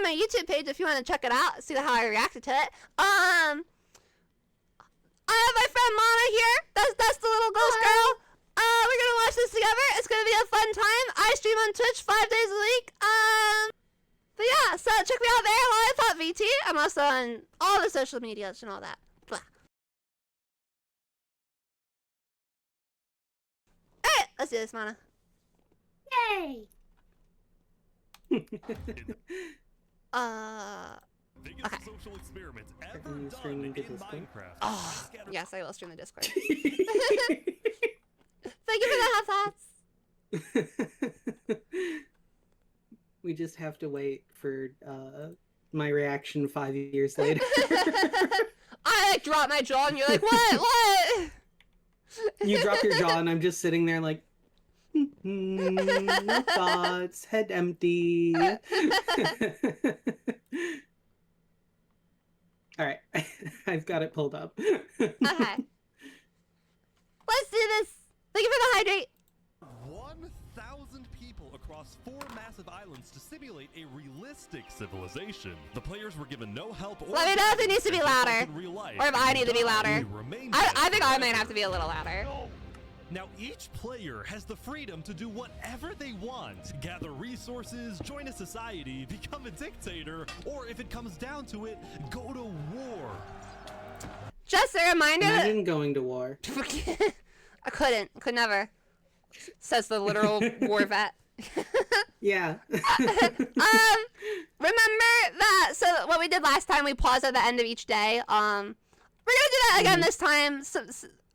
my YouTube page if you want to check it out, see how I reacted to it. I have my friend Mana here. That's the little ghost girl. We're gonna watch this together. It's gonna be a fun time. I stream on Twitch 5 days a week. But yeah, so check me out there, Lollie Pop VT. I'm also on all the social medias and all that. Blah. Alright, let's do this, Mana. Yay! Okay. Social experiment ever done in Minecraft. Oh, yes, I will stream the Discord. Thank you for the half thoughts. We just have to wait for my reaction 5 years later. I like drop my jaw and you're like, what? What? You drop your jaw and I'm just sitting there like, no thoughts, head empty. Alright, I've got it pulled up. Okay. Let's do this. Thank you for the hydrate. 1,000 people across 4 massive islands to simulate a realistic civilization. The players were given no help or... Let me know if it needs to be louder. Or if I need to be louder. I think I might have to be a little louder. Now each player has the freedom to do whatever they want. Gather resources, join a society, become a dictator, or if it comes down to it, go to war. Just a reminder that... Imagine going to war. I couldn't. Could never. Says the literal war vet. Yeah. Remember that, so what we did last time, we paused at the end of each day. We're gonna do that again this time.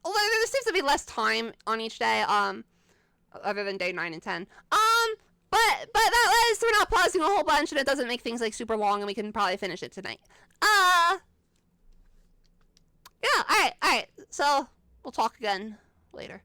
Although there seems to be less time on each day, other than day 9 and 10. But that was, we're not pausing a whole bunch and it doesn't make things like super long and we can probably finish it tonight. Yeah, alright, so we'll talk again later.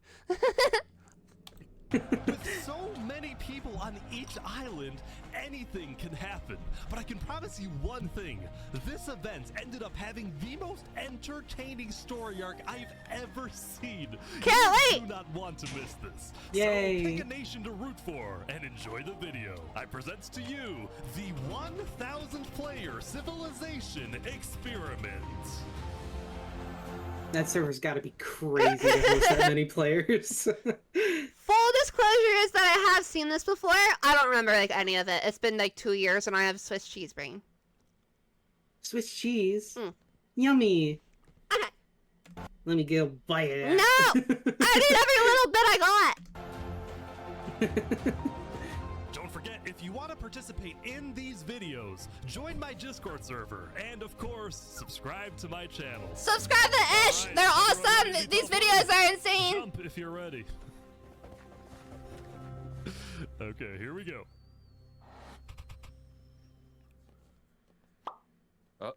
With so many people on each island, anything can happen. But I can promise you one thing. This event ended up having the most entertaining story arc I've ever seen. Can't wait! You do not want to miss this. Yay. So pick a nation to root for and enjoy the video. I present to you the 1,000 player civilization experiment. That server's gotta be crazy to host that many players. Full disclosure is that I have seen this before. I don't remember like any of it. It's been like 2 years and I have Swiss cheese brain. Swiss cheese? Mm. Yummy. Okay. Let me get a bite of that. No! I need every little bit I got! Don't forget, if you want to participate in these videos, join my Discord server, and of course, subscribe to my channel. Subscribe to Ish! Right, They're awesome! ready, These go videos for it. are insane! Jump if you're ready. Okay, here we go. Oh,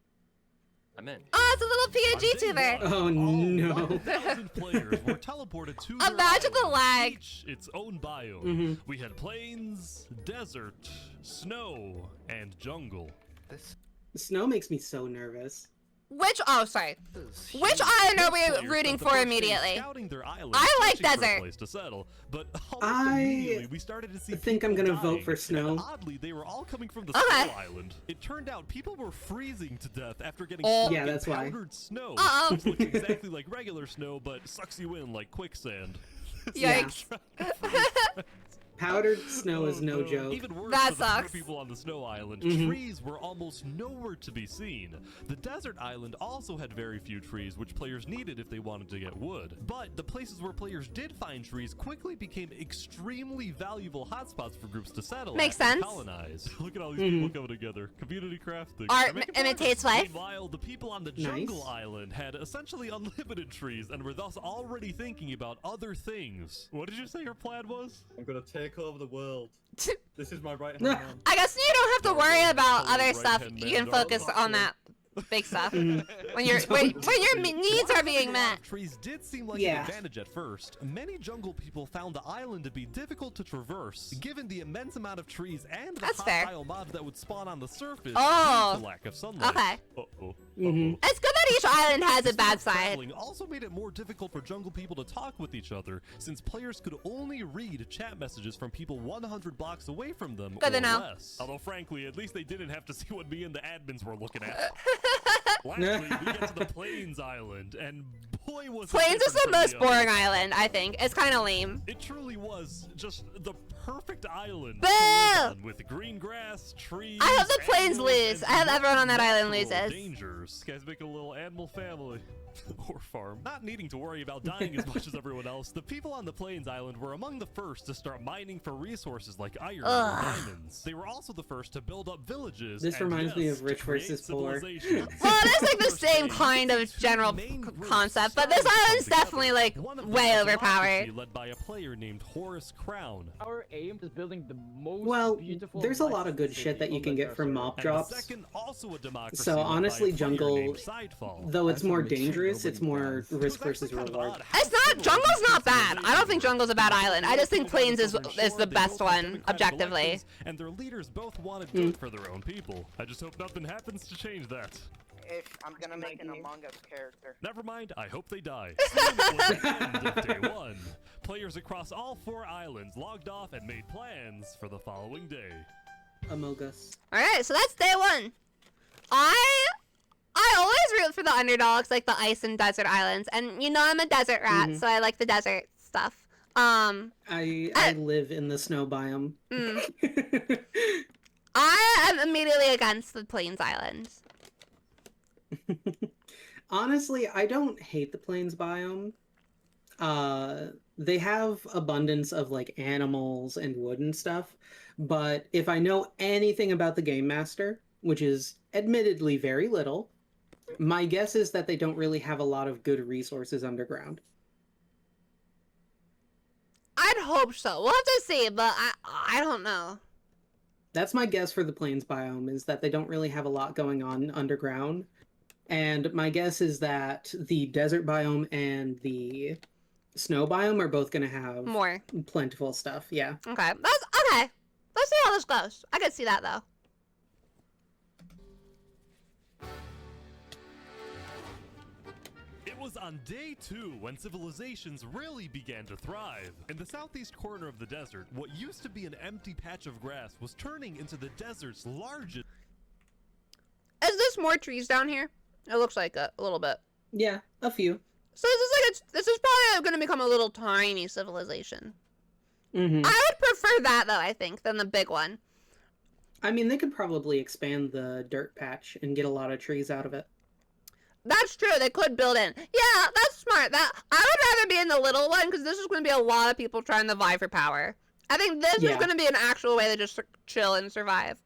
I'm in. Oh, it's a little PNG tuber! Oh no. 1,000 players were teleported to their Imagine the island, lag. each its own biome. Mm-hmm. We had plains, desert, snow, and jungle. This Snow makes me so nervous. Oh, sorry. is Which island are we Players rooting spent the for first day immediately? scouting their island, I like searching for a desert. place to settle, but I immediately we started to see think I'm people gonna vote dying, for snow. and oddly, they were all coming from the Okay. snow island. It turned out people were freezing to death after getting Oh. stuck Yeah, that's in why. powdered snow. Uh-oh. Which looked exactly like regular snow, but sucks you in like quicksand. Yeah. Yikes. Powdered snow is no joke. Even worse That for the poor sucks. people on the snow island, Mhm. trees were almost nowhere to be seen. The desert island also had very few trees, which players needed if they wanted to get wood. But the places where players did find trees quickly became extremely valuable hotspots for groups to settle Makes at and sense. colonize. Look at all these people coming together. Community crafting. Art They're making imitates progress. life. Meanwhile, the people on the Nice. jungle island had essentially unlimited trees and were thus already thinking about other things. What did you say your plan was? I'm gonna take over the world. This is my right hand man. I guess you don't have to worry about Full other stuff. right-hand You man. can No, focus not on really. that big stuff. When your needs are being met. Trees did seem like Yeah. an advantage at first. Many jungle people found the island to be difficult to traverse, given the immense amount of trees and the That's fair. hostile mobs that would spawn on the surface Oh. due to the lack of sunlight. Okay. Uh-oh. Mhm. It's good that each island has a bad side. Traveling also made it more difficult for jungle people to talk with each other, since players could only read chat messages from people 100 blocks away from them Good or to know. less. Although frankly, at least they didn't have to see what me and the admins were looking at. Lastly, we get to the Plains Island, and boy was it Plains is different the from most the boring others. island, I think. It's kind of lame. It truly was just the perfect island Boo! to live on, with green grass, trees. I hope the Plains animals, lose. and I hope everyone on that island natural loses. Dangers. Guys, make a little animal family. Or farm. Not needing to worry about dying as much as everyone else, the people on the Plains Island were among the first to start mining for resources like iron Ugh. and diamonds. They were also the first to build up villages. This and reminds me yes, of Rich to create versus Poor. civilizations. Well, it is like the First same stage, kind of these two general main groups concept, but this started to come island's together. definitely like One of them way was overpowered. democracy, led by a player named Horace Crown. Our aim is building the most Well, beautiful. there's a lot of licensed good shit city that you on can the get from desert. mob And drops. the second, also a democracy, So led by a honestly, player jungle, named Sidefall. though it's That's more something dangerous, it's nobody more does. risk versus reward. It's not. Jungle's not bad. I don't think Jungle's a bad island. I just think Plains is the best one, objectively. And their leaders both wanted good for their own people. I just hope nothing happens to change that. If I'm gonna make an Among Us character. Never mind, I hope they die. Soon was the end of day one. Players across all 4 islands logged off and made plans for the following day. Amogus. Alright, so that's day one. I always root for the underdogs, like the ice and desert islands. And you know I'm a desert rat, so I like the desert stuff. I live in the snow biome. I am immediately against the Plains Islands. Honestly, I don't hate the plains biome. They have abundance of like animals and wood and stuff, but if I know anything about the game master, which is admittedly very little, my guess is that they don't really have a lot of good resources underground. I'd hope so. We'll have to see, but I don't know. That's my guess for the plains biome, is that they don't really have a lot going on underground. And my guess is that the desert biome and the snow biome are both going to have More. plentiful stuff. Yeah. Okay. That's okay. Let's see how this goes. I can see that though. It was on day 2 when civilizations really began to thrive. In the southeast corner of the desert, what used to be an empty patch of grass was turning into the desert's largest. Is this more trees down here? It looks like a little bit. Yeah, a few. So this is probably going to become a little tiny civilization. Mm-hmm. I would prefer that though, I think, than the big one. I mean, they could probably expand the dirt patch and get a lot of trees out of it. That's true. They could build in. Yeah, that's smart. That I would rather be in the little one because this is going to be a lot of people trying to vie for power. I think this is Yeah. going to be an actual way to just chill and survive.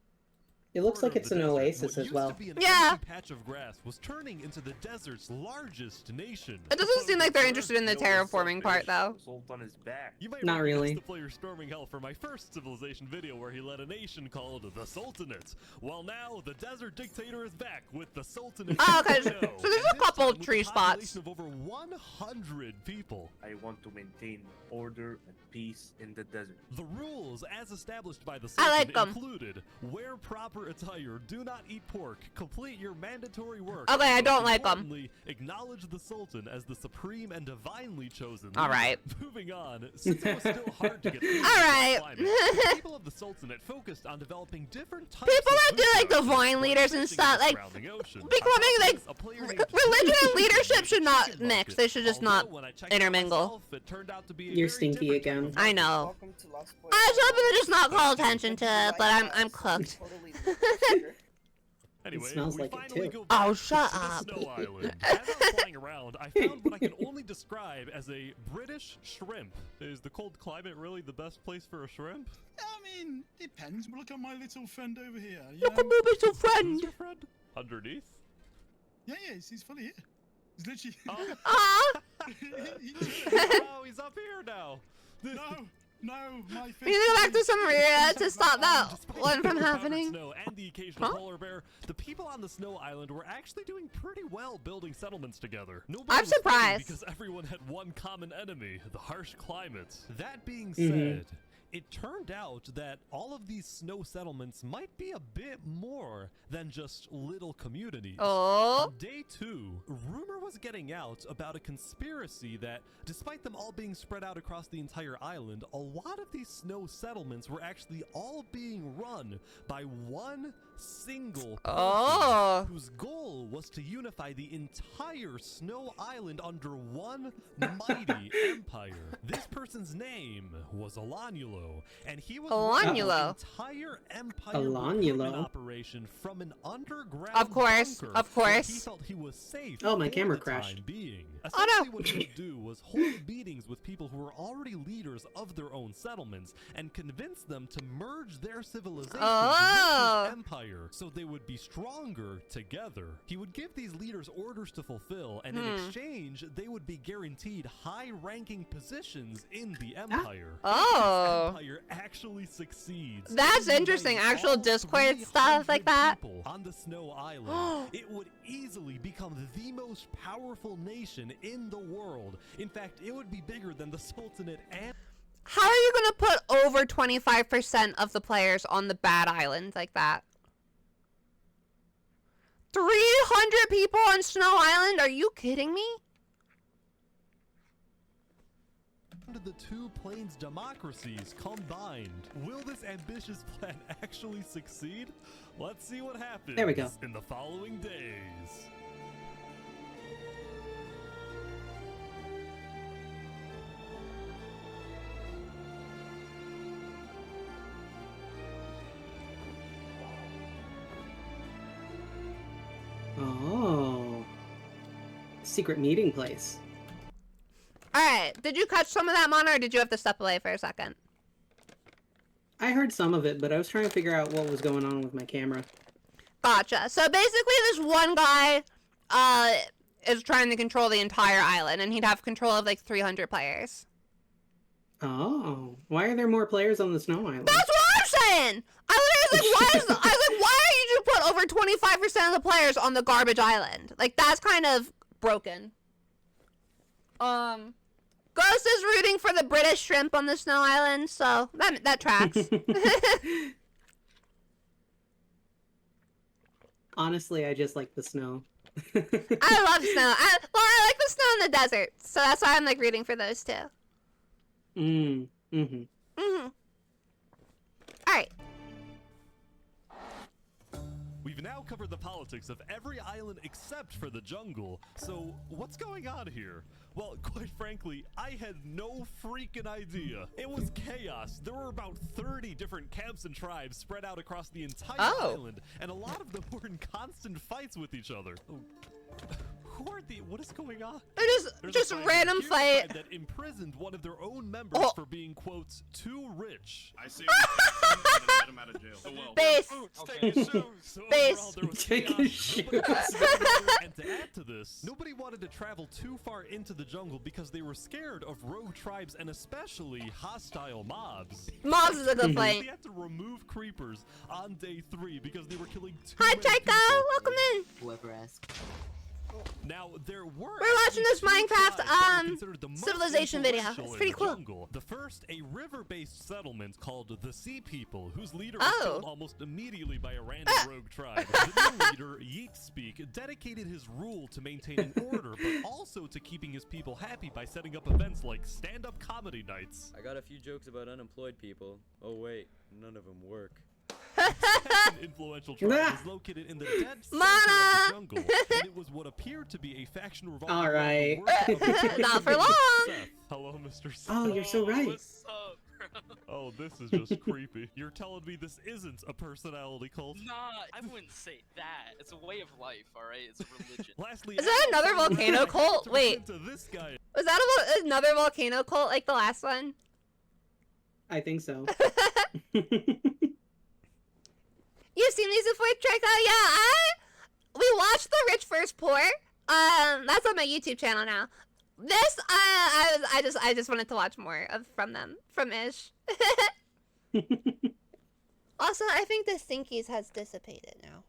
It looks like it's an oasis as well. What used to be an Yeah. empty patch of grass was turning into the desert's largest nation. It doesn't seem like they're interested in the terraforming part though. Sultan is back. You might Not recognize really. the player storming hell from my first civilization video where he led a nation called the Sultanate. Well, now the desert dictator is back with the Sultanate. Oh, okay. 2.0, So there's a and this couple time with tree a spots. population of over 100 people. I want to maintain order and peace in the desert. The rules, as established by the I Sultan, like 'em. included wear proper attire, do not eat pork, complete your mandatory work. Okay, I and don't most like 'em. importantly, acknowledge the Sultan as the supreme and divinely chosen. All leader. right. Moving on, since it was still hard to get food in All the right. climate, the people of the Sultanate focused on developing different types People of that food do like products, divine like leaders and fishing in stuff, the like surrounding ocean. becoming like A player named religion and Jason leadership should not chicken mix. bucket. They should just not Although when I checked it out intermingle. myself, it turned out to be a You're very stinky different again. type of I know. Welcome to Lost Boys. I was hoping to just not call attention to it, but I'm cooked. Totally different. Anyway, smells we like it, finally too. go Oh, back shut to the up. Snow Island. As I was flying around, I found what I can only describe as a British shrimp. Is the cold climate really the best place for a shrimp? I mean, depends. Look at my little friend over here. You Look at know? my little Who's friend. your friend? Underneath? Yeah, he's fully here. He's literally. Oh, Aw. oh, he's up here now. no, my fish. We need to go back to some area to stop that Despite one from the powdered happening. Snow and the occasional Huh? polar bear, the people on the snow island were actually doing pretty well building settlements together. Nobody I'm was fighting surprised. because everyone had one common enemy, the harsh climate. That being Mhm. said, it turned out that all of these snow settlements might be a bit more than just little communities. Oh. On day 2, rumor was getting out about a conspiracy that, despite them all being spread out across the entire island, a lot of these snow settlements were actually all being run by one single person whose goal was to unify the entire snow island under one mighty empire. This person's name was Alanulo, and he was running the entire empire recruitment operation from an underground bunker where he felt he was safe. Oh, my for camera the crashed. time being. Essentially, what he would do was hold meetings with people who were already leaders of their own settlements and convince them to merge their civilizations with his empire so they would be stronger together. He would give these leaders orders to fulfill, and in exchange, they would be guaranteed high-ranking positions in the empire. Oh. This empire actually succeeds. That's interesting. Actual Discord stuff like that. People on the Snow Island. It would easily become the most powerful nation in the world. In fact, it would be bigger than the Sultanate and... How are you gonna put over 25% of the players on the bad island like that? 300 people on Snow Island? Are you kidding me? The two plains democracies combined. Will this ambitious plan actually succeed? Let's see what happens There we go. in the following days. Oh. Secret meeting place. Alright, did you catch some of that, Mana, or did you have to step away for a second? I heard some of it, but I was trying to figure out what was going on with my camera. Gotcha. So basically this one guy is trying to control the entire island, and he'd have control of like 300 players. Oh. Why are there more players on the Snow Island? That's what I'm saying! I was like, why did you put over 25% of the players on the garbage island? Like, that's kind of broken. Ghost is rooting for the British shrimp on the Snow Island, so that tracks. Honestly, I just like the snow. I love snow. I like the snow in the desert, so that's why I'm like rooting for those two. Alright. We've now covered the politics of every island except for the jungle. So what's going on here? Well, quite frankly, I had no freaking idea. It was chaos. There were about 30 different camps and tribes spread out across the entire island, and a lot of them were in constant fights with each other. Oh. Who are the? What is going on? They're just a random fight that imprisoned one of their own members for being, quote, too rich. I see him and then let him out of jail. So well. Base. Take his shoes. So Base. overall, there was Take chaos. his shoes. And to add to this, nobody wanted to travel too far into the jungle because they were scared of rogue tribes and especially hostile mobs. Mobs is a good They point. had to remove creepers on day 3 because they were killing too Hi, many Chico. people. Welcome in. Whoever asked. Now, there were We're watching this actually two Minecraft, tribes that were considered the most civilization video. influential It's in pretty the cool. jungle. The first, a river-based settlement called the Sea People, whose leader was killed almost immediately by a random rogue tribe. The new leader, Yeetspeak, dedicated his rule to maintaining order, but also to keeping his people happy by setting up events like stand-up comedy nights. I got a few jokes about unemployed people. Oh wait, none of them work. The second influential tribe is located in the dead center of the jungle, and it was what appeared to be a faction revolving All around right. the worship of Not for long. Seth. Hello, Mr. Seth. Oh, you're so right. What's up, bro? Oh, this is just creepy. You're telling me this isn't a personality cult? Nah, I wouldn't say that. It's a way of life, alright? It's a religion. Lastly, Is that another volcano cult? Wait. To this guy. Was that another volcano cult like the last one? I think so. You've seen these before, Trico? Yeah, we watched The Rich First Poor. That's on my YouTube channel now. This, I just wanted to watch more from Ish. Also, I think the Stinkies has dissipated now.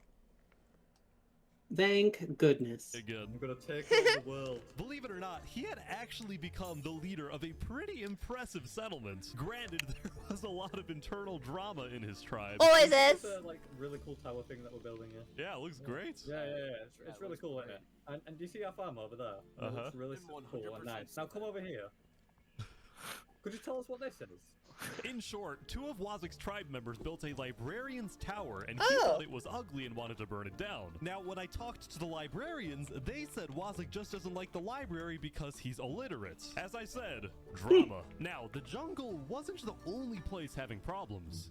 Thank goodness. Again. I'm gonna take over the world. Believe it or not, he had actually become the leader of a pretty impressive settlement. Granted, there was a lot of internal drama in his tribe. Always It's is. a like really cool tower thing that we're building here. Yeah, it looks great. Yeah. It's really cool, isn't it? And do you see our farm over there? Uh-huh. It's really cool and nice. Now come over here. Could you tell us what this is? In short, two of Wazik's tribe members built a librarian's tower, and he Oh. thought it was ugly and wanted to burn it down. Now, when I talked to the librarians, they said Wazik just doesn't like the library because he's illiterate. As I said, drama. Now, the jungle wasn't the only place having problems.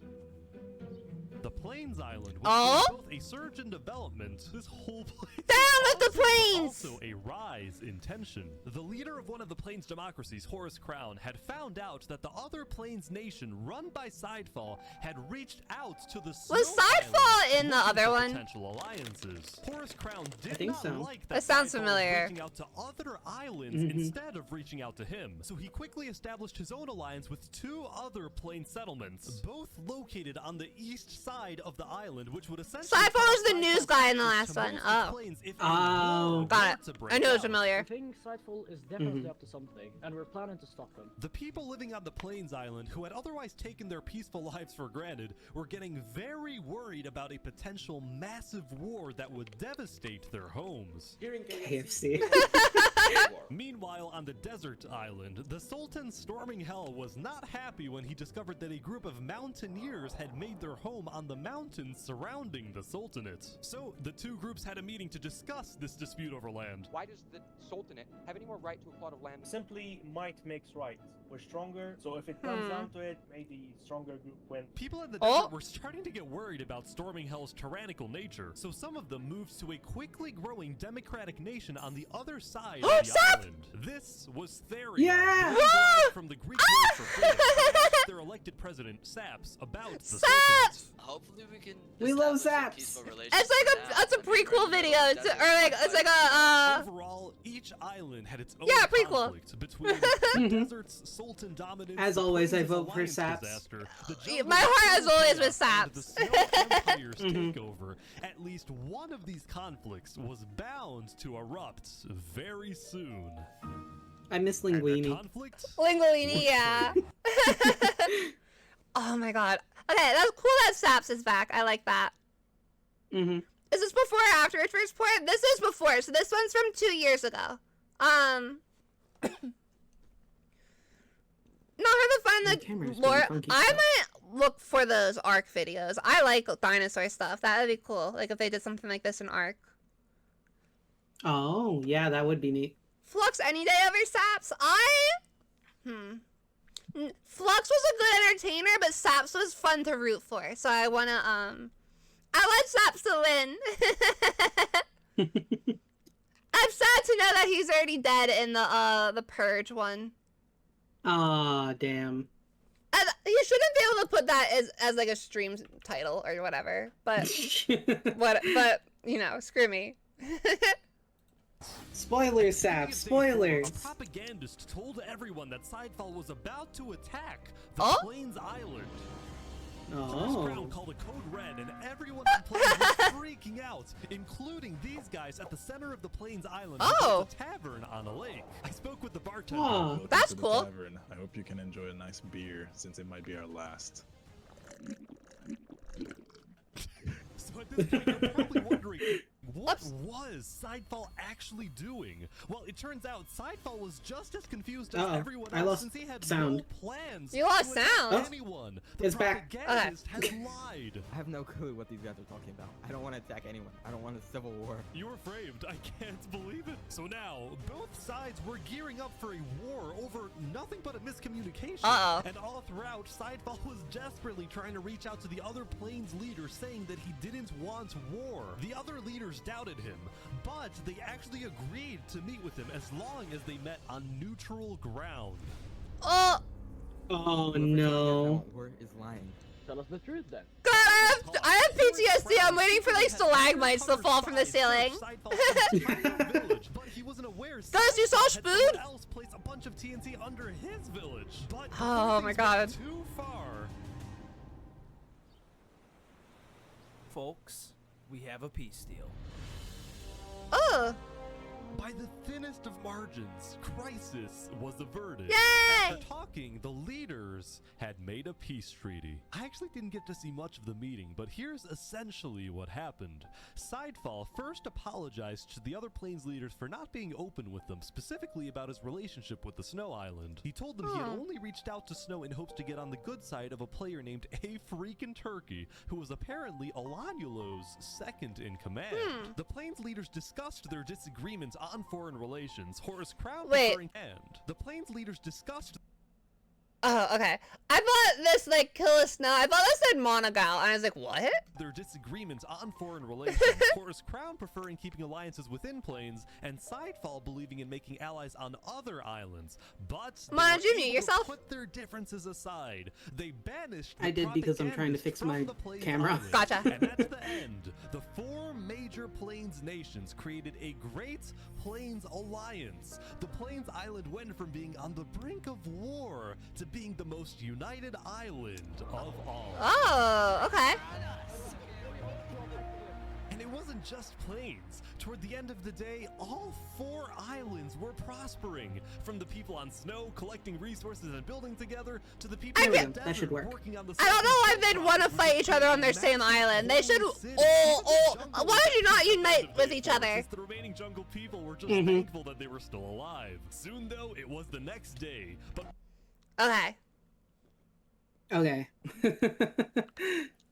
The Plains Island was both a surge in development. This whole place Down with the was plains! also a rise in tension. The leader of one of the Plains democracies, Horus Crown, had found out that the other Plains nation, run by Sidefall, had reached out to the Snow Was Sidefall Island in the looking other for one? Potential alliances. Horus Crown did think not so. like That sounds Sidefall was familiar. reaching out to other islands instead of reaching out to him. So he quickly established his own alliance with two other Plains settlements, both located on the east side of the island, which would essentially Sidefall was the cause news Sidefall's guy in the access last to one. most of the Oh. Plains if Oh. a war Got were it. to break I knew it was out. I familiar. think Sidefall is definitely up to something, and we're planning to stop him. The people living on the Plains Island, who had otherwise taken their peaceful lives for granted, were getting very worried about a potential massive war that would devastate their homes. KFC. Meanwhile, on the desert island, the Sultan storming hell was not happy when he discovered that a group of mountaineers had made their home on the mountains surrounding the Sultanate. So, the two groups had a meeting to discuss this dispute over land. Why does the Sultanate have any more right to a plot of land? Simply might makes right. We're stronger, so if it comes down to it, may the stronger group win. People in the Oh. desert were starting to get worried about Storming Hell's tyrannical nature, so some of them moved to a quickly growing democratic nation on the other side Oh, of the Sap! island. This was Theria, Yeah! who derived from the Greek word for freedom, and asked their elected president, Saps, about the Saps! Sultanate. Hopefully we can. We love establish a Zaps. peaceful It's relationship like now. that's a That'd be prequel great. video, it's, Desert or like it's like a Overall, each island had its own Yeah, prequel. conflict between the desert's Sultan dominance, As the always, I Plains' vote for alliance Saps. disaster, the Yeah, jungle my heart is always chaos, with and the Saps. Snow Empire's takeover. At least one of these conflicts was bound to erupt very soon. I miss And the Linguini. conflict Linguini, yeah. Oh my god. Okay, that's cool that Saps is back. I like that. Mm-hmm. Is this before or after its first port? This is before, so this one's from 2 years ago. Not her to find The camera's the doing lore. funky I stuff. might look for those Ark videos. I like dinosaur stuff. That would be cool. Like if they did something like this in Ark. Oh, yeah, that would be neat. Flux any day over Saps. Flux was a good entertainer, but Saps was fun to root for. So I wanna I want Saps to win. I'm sad to know that he's already dead in the Purge one. Aw, damn. And you shouldn't be able to put that as like a stream title or whatever. But but you know, screw me. Spoilers, Sap, spoilers. A propagandist told everyone that Sidefall was about to attack the Oh? Plains Island. Horus Oh. Crown called a code red, and everyone on Plains was freaking out, including these guys at the center of the Plains Island. who Oh. built a tavern on a lake. I spoke with the bartender. Aw. Welcome That's to the cool. tavern. I hope you can enjoy a nice beer, since it might be our last. So at this point, you're probably wondering, what was Sidefall actually doing? Well, it turns out Sidefall was just as confused as Uh-oh. everyone I else lost since he had sound. no plans You lost to attack sound? anyone. The It's back. propagandist has lied. I have no clue what these guys are talking about. I don't want to attack anyone. I don't want a civil war. You were framed. I can't believe it. So now, both sides were gearing up for a war over nothing but a miscommunication. Uh-oh. And all throughout, Sidefall was desperately trying to reach out to the other Plains leaders, saying that he didn't want war. The other leaders doubted him, but they actually agreed to meet with him as long as they met on neutral ground. Oh Oh, Whoever no. War is lying. Tell us the truth then. god, I have PTSD. I'm waiting for like stalagmites to fall from the ceiling. But he wasn't aware. Guys, you saw Had Spoon? someone else place a bunch of TNT under his village. But Oh my things god. went too far. Folks, we have a peace deal. Oh. By the thinnest of margins, crisis was averted. Yay! After talking, the leaders had made a peace treaty. I actually didn't get to see much of the meeting, but here's essentially what happened. Sidefall first apologized to the other planes leaders for not being open with them, specifically about his relationship with the Snow Island. He told them he had only reached out to Snow in hopes to get on the good side of a player named A Freakin' Turkey, who was apparently Olanulo's second in command. The planes leaders discussed their disagreements on foreign relations, Horus Crown preferring hand. The planes leaders discussed. Oh, okay. I thought this like kill a snow. I thought this said Monogal, and I was like, what? Their disagreements on foreign relations, Horus Crown preferring keeping alliances within planes, and Sidefall believing in making allies on other islands. But Mana, they were mute able to yourself. put their differences aside. They banished the I did because I'm trying to fix my propagandists from the Plains camera. Island. Gotcha. And at the end, the 4 major Plains nations created a great Plains alliance. The Plains Island went from being on the brink of war to being the most united island of all. Oh, okay. And it wasn't just plains. Toward the end of the day, all 4 islands were prospering. From the people on Snow collecting resources and building together, to the people in the that should desert work. working on the I don't know why they'd want to fight each other on their same island. They should all. Why would you not unite with each other? Since the remaining jungle people were just thankful that they were still alive. Soon, though, it was the next day. But Okay. Okay.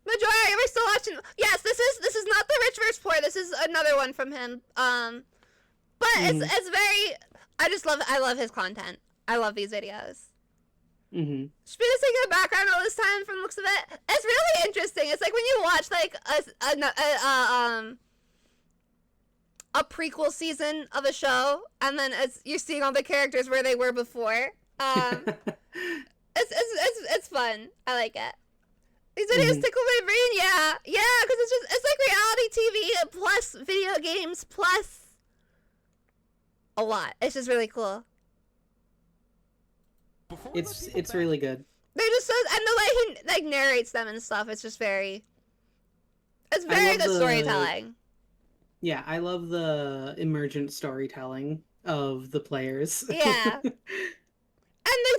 Majority, we're still watching. Yes, this is not the Rich vs. Poor. This is another one from him. But it's very. I love his content. I love these videos. Mm-hmm. Should be singing in the background all this time from the looks of it. It's really interesting. It's like when you watch like a prequel season of a show, and then you're seeing all the characters where they were before. It's fun. I like it. These videos tickle my brain, yeah, because it's like reality TV plus video games plus a lot. It's just really cool. It's really good. They're just so, and the way he like narrates them and stuff, it's just very good storytelling. Yeah, I love the emergent storytelling of the players. Yeah. And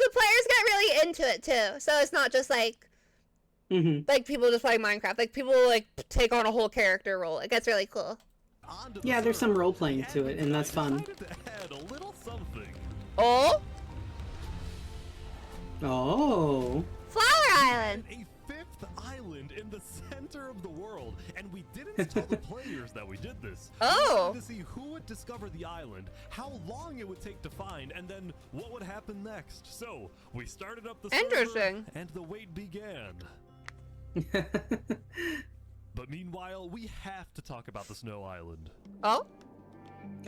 the players get really into it too, so it's not just like like people just playing Minecraft. Like people like take on a whole character role. It gets really cool. Yeah, there's some role playing to it, and that's fun. Oh. Oh. Flower Island. A 5th island in the center of the world, and we didn't tell the players that we did this. Oh. We wanted to see who would discover the island, how long it would take to find, and then what would happen next. So we started up the server, and the wait began. But meanwhile, we have to talk about the Snow Island. Oh.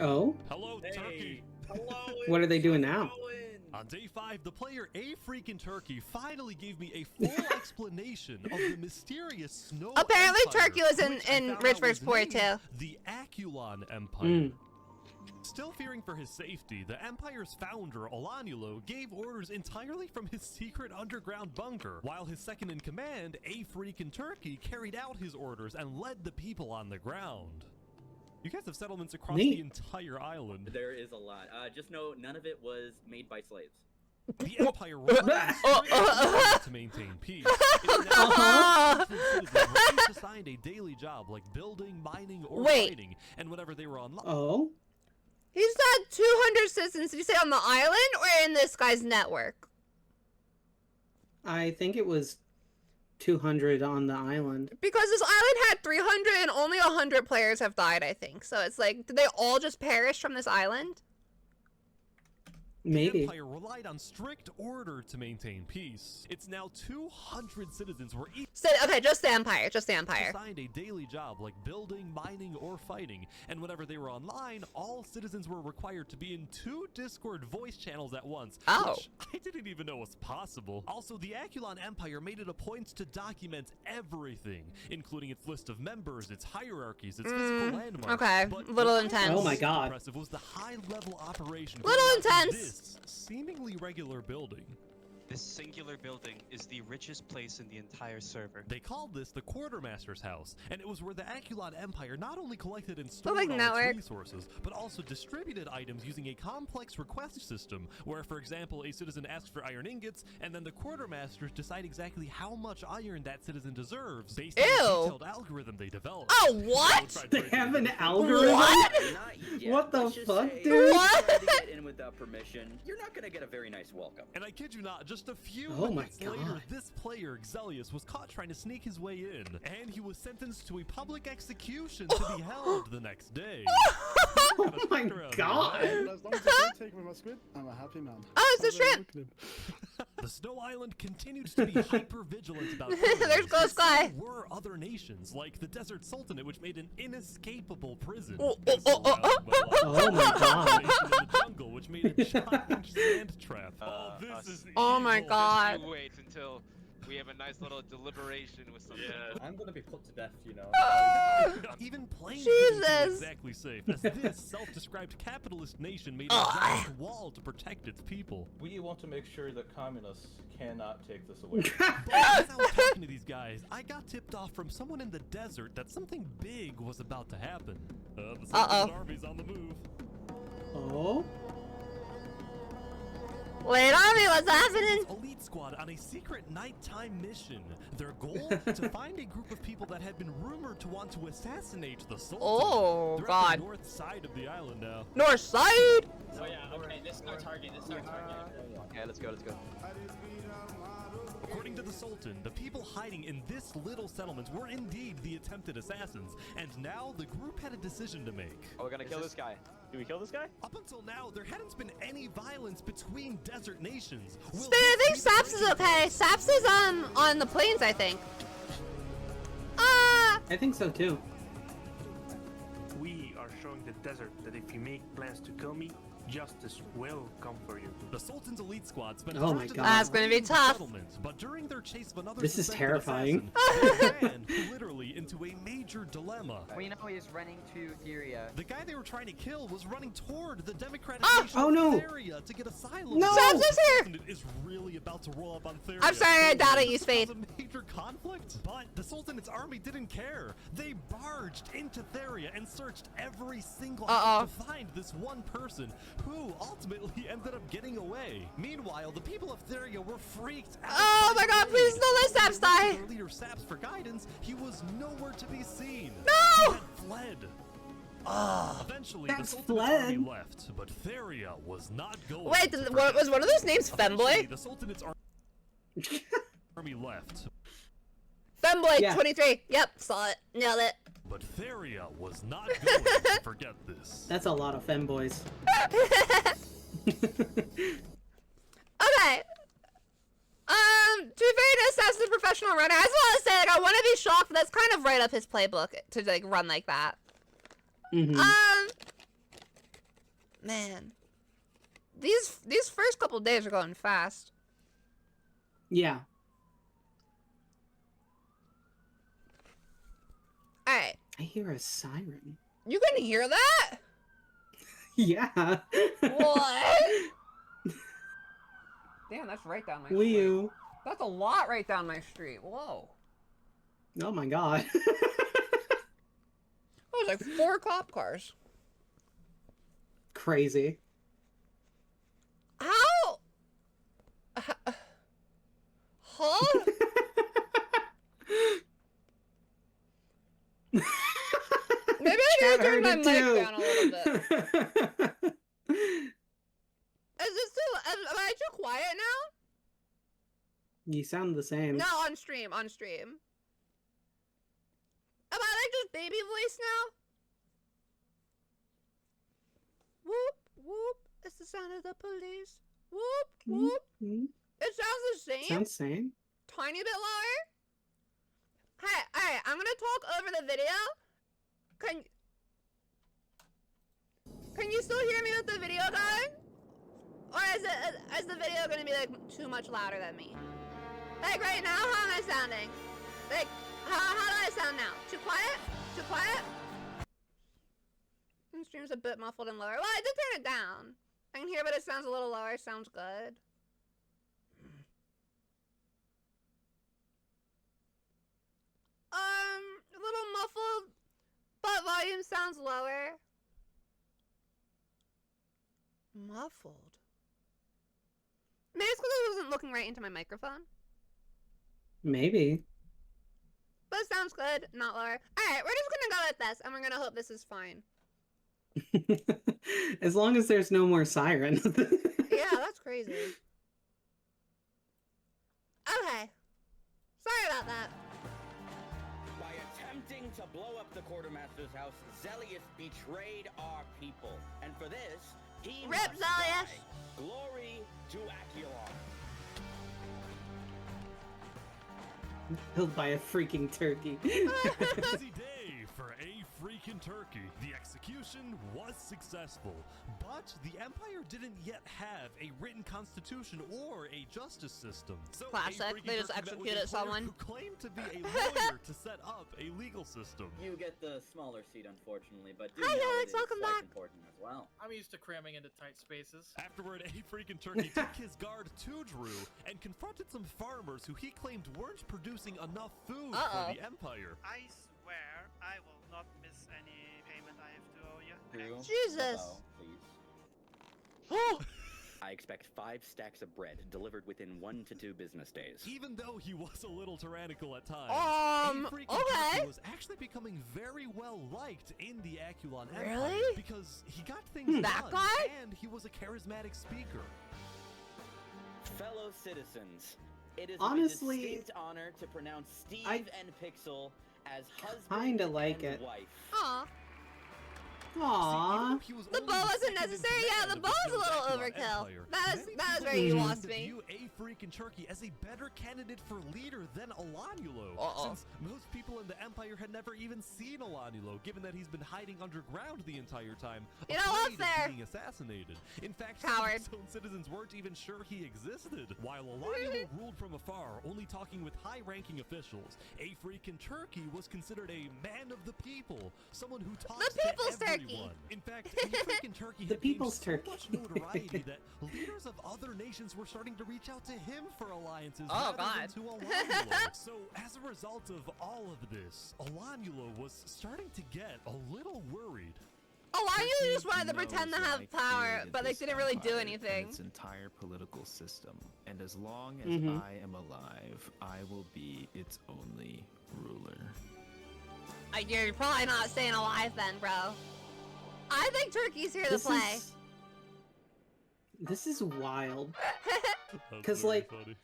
Oh. Hello, Turkey. Hello. What are they doing now? On day 5, the player A Freakin' Turkey finally gave me a full explanation of the mysterious Snow Apparently Empire, Turkey was which I in found Rich out vs. was Poor named too. The Aculon Empire. Still fearing for his safety, the Empire's founder, Olanulo, gave orders entirely from his secret underground bunker, while his second in command, A Freakin' Turkey, carried out his orders and led the people on the ground. You guys have settlements across the entire island. There is a lot. Just know none of it was made by slaves. The Empire relies to maintain peace. It now each assigned a daily job like building, mining, or fighting, and whenever they were online. Oh. He said 200 citizens. Did you say on the island or in this guy's network? I think it was 200 on the island. Because this island had 300 and only 100 players have died, I think. So it's like, did they all just perish from this island? Maybe. The Empire relied on strict order to maintain peace. It's now 200 citizens were each Okay, just the Empire, just the Empire. assigned a daily job like building, mining, or fighting, and whenever they were online, all citizens were required to be in 2 Discord voice channels at once, which I didn't even know was possible. Also, the Aculon Empire made it a point to document everything, including its list of members, its hierarchies, its physical landmarks. Okay, But little what intense. was Oh my God. impressive was the high-level operation. Little going on in intense. this seemingly regular building. This singular building is the richest place in the entire server. They called this the Quartermaster's House, and it was where the Aculon Empire not only collected and stored like all network. its resources, but also distributed items using a complex request system, where, for example, a citizen asks for iron ingots, and then the Quartermasters decide exactly how much iron that citizen deserves based on a detailed algorithm they developed. Oh, what? They have an algorithm? What? What the fuck, say, dude? What? Trying to get in without permission, you're not gonna get a very nice welcome. And I kid you not, just a few Oh my minutes later, God. this player, Xelius, was caught trying to sneak his way in, and he was sentenced to a public execution to be held the next day. Oh my god! As long as I don't take with my squid, I'm a happy man. Oh, it's a shrimp. The Snow Island continued to be hyper-vigilant about There's Ghost Guy. There were other nations, like the Desert Sultanate, which made an inescapable prison. Oh, and oh, oh, oh, surrounded by oh my lots of God. vegetation in the jungle, which made a giant sand trap. Oh, this is Oh my evil. god. You wait until we have a nice little deliberation with some. I'm gonna be put to death, you know. Even planes didn't feel Jesus. exactly safe, as this self-described capitalist nation made a giant wall to protect its people. We want to make sure that communists cannot take this away. But as I was talking to these guys, I got tipped off from someone in the desert that something big was about to happen. The Sultan's army's on the move. Oh? Wait, Army, what's happening? Elite squad on a secret nighttime mission. Their goal? To find a group of people that had been rumored to want to assassinate the Sultan. Oh, They're God. at the north side of the island now. North side? Oh yeah, okay, this is our target, this is our target. Okay, let's go, let's go. According to the Sultan, the people hiding in this little settlement were indeed the attempted assassins, and now the group had a decision to make. Oh, we're gonna kill this guy. Do we kill this guy? Up until now, there hadn't been any violence between desert nations. Will I think this be the Saps is breaking okay. Saps is on the plains, I think. I think so too. We are showing the desert that if you make plans to kill me, justice will come for you. The Sultan's elite squad spent Oh most my of the God. night That's gonna be raiding the tough. settlement, but during their chase of another This is suspected terrifying. assassin, they ran literally into a major dilemma. We know he's running to Syria. The guy they were trying to kill was running toward the democratic nation Oh, of no. Theria to get asylum. No. Saps is here. Sultan is really about to roll up on Theria. I'm sorry, I doubt it, This use was faith. a major conflict, but the Sultan's army didn't care. They barged into Theria and searched every single house to find this one person who ultimately ended up getting away. Meanwhile, the people of Theria were freaked out. Oh by my the god, raid. please don't let Saps die. Their leader Saps for guidance, he was nowhere to be seen. No! He had fled. Eventually, the Saps Sultan's army fled. left, but Theria was not going. Wait, to what, was one of those names Eventually, Femboy? the Sultan's army left, Femboy Yeah. 23. Yep, saw it. Nailed it. but Theria was not going to forget this. That's a lot of femboys. Okay. To be fair to Saps is a professional runner, I just want to say, like, I want to be shocked, but that's kind of right up his playbook to, like, run like that. Mhm. Man. These first couple days are going fast. Yeah. Alright. I hear a siren. You can hear that? Yeah. What? Damn, that's right down my street. Wee-oo. That's a lot right down my street. Whoa. Oh my god. Oh, there's like 4 cop cars. Crazy. How? Huh? Maybe I need to turn my mic down a little bit. Is this too? Am I too quiet now? You sound the same. No, on stream. Am I like just baby voice now? Whoop whoop! It's the sound of the police. Whoop whoop! Mhm. It sounds the same. Sounds same. Tiny bit louder. Hey, alright, I'm gonna talk over the video. Can you still hear me with the video going? Or is the video gonna be like too much louder than me? Like right now, how am I sounding? Like, how do I sound now? Too quiet? Too quiet? The stream's a bit muffled and lower. Well, I did turn it down. I can hear, but it sounds a little lower. Sounds good. muffled, but volume sounds lower. Muffled. Maybe it's because I wasn't looking right into my microphone. Maybe. But it sounds good, not lower. Alright, we're just gonna go with this, and we're gonna hope this is fine. As long as there's no more sirens. Yeah, that's crazy. Okay. Sorry about that. By attempting to blow up the quartermaster's house, Zelius betrayed our people. And for this, he Rip must Zelius! die. Glory to Aculon. Killed by a freaking turkey. Busy day for a freaking turkey. The execution was successful, but the Empire didn't yet have a written constitution or a justice system. So Classic, they just executed someone. who claimed to be a lawyer to set up a legal system. You get the smaller seat, unfortunately, but do Hi, know Alex, it is welcome quite back. important as well. I'm used to cramming into tight spaces. Afterward, a freaking turkey took his guard to Drew and confronted some farmers who he claimed weren't producing enough food for the Empire. I swear I will not miss any payment I have to owe you. Drew, Jesus. Hello, please. I expect 5 stacks of bread delivered within 1 to 2 business days. Even though he was a little tyrannical at times, a freaking okay. turkey was actually becoming very well liked in the Aculon Empire. Really? Because he got things That done, guy? and he was a charismatic speaker. Fellow citizens, it is Honestly, my distinct honor to pronounce Steve and Pixel as husband kinda like and it. wife. Aw. Aww. The bow wasn't necessary. Yeah, the bow was a little overkill. That was where you lost me. View a freaking turkey as a better candidate for leader than Olanulo, since most people in the Empire had never even seen Olanulo, given that he's been hiding underground the entire time, You know what's afraid there? of being assassinated. In fact, Coward. some of his own citizens weren't even sure he existed. While Olanulo ruled from afar, only talking with high-ranking officials, a freaking turkey was considered a man of the people, someone who talks The people's to turkey. everyone. In fact, a freaking turkey The had people's gained so turkey. much notoriety that leaders of other nations were starting to reach out to him for alliances Oh, rather God. than to Olanulo. So, as a result of all of this, Olanulo was starting to get a little worried. Olanulo just wanted to pretend to have power, but they didn't really do anything. Its entire political system, and as long as Mhm. I am alive, I will be its only ruler. You're probably not staying alive then, bro. I think Turkey's here to play. This is wild. That's 'Cause, very like, funny.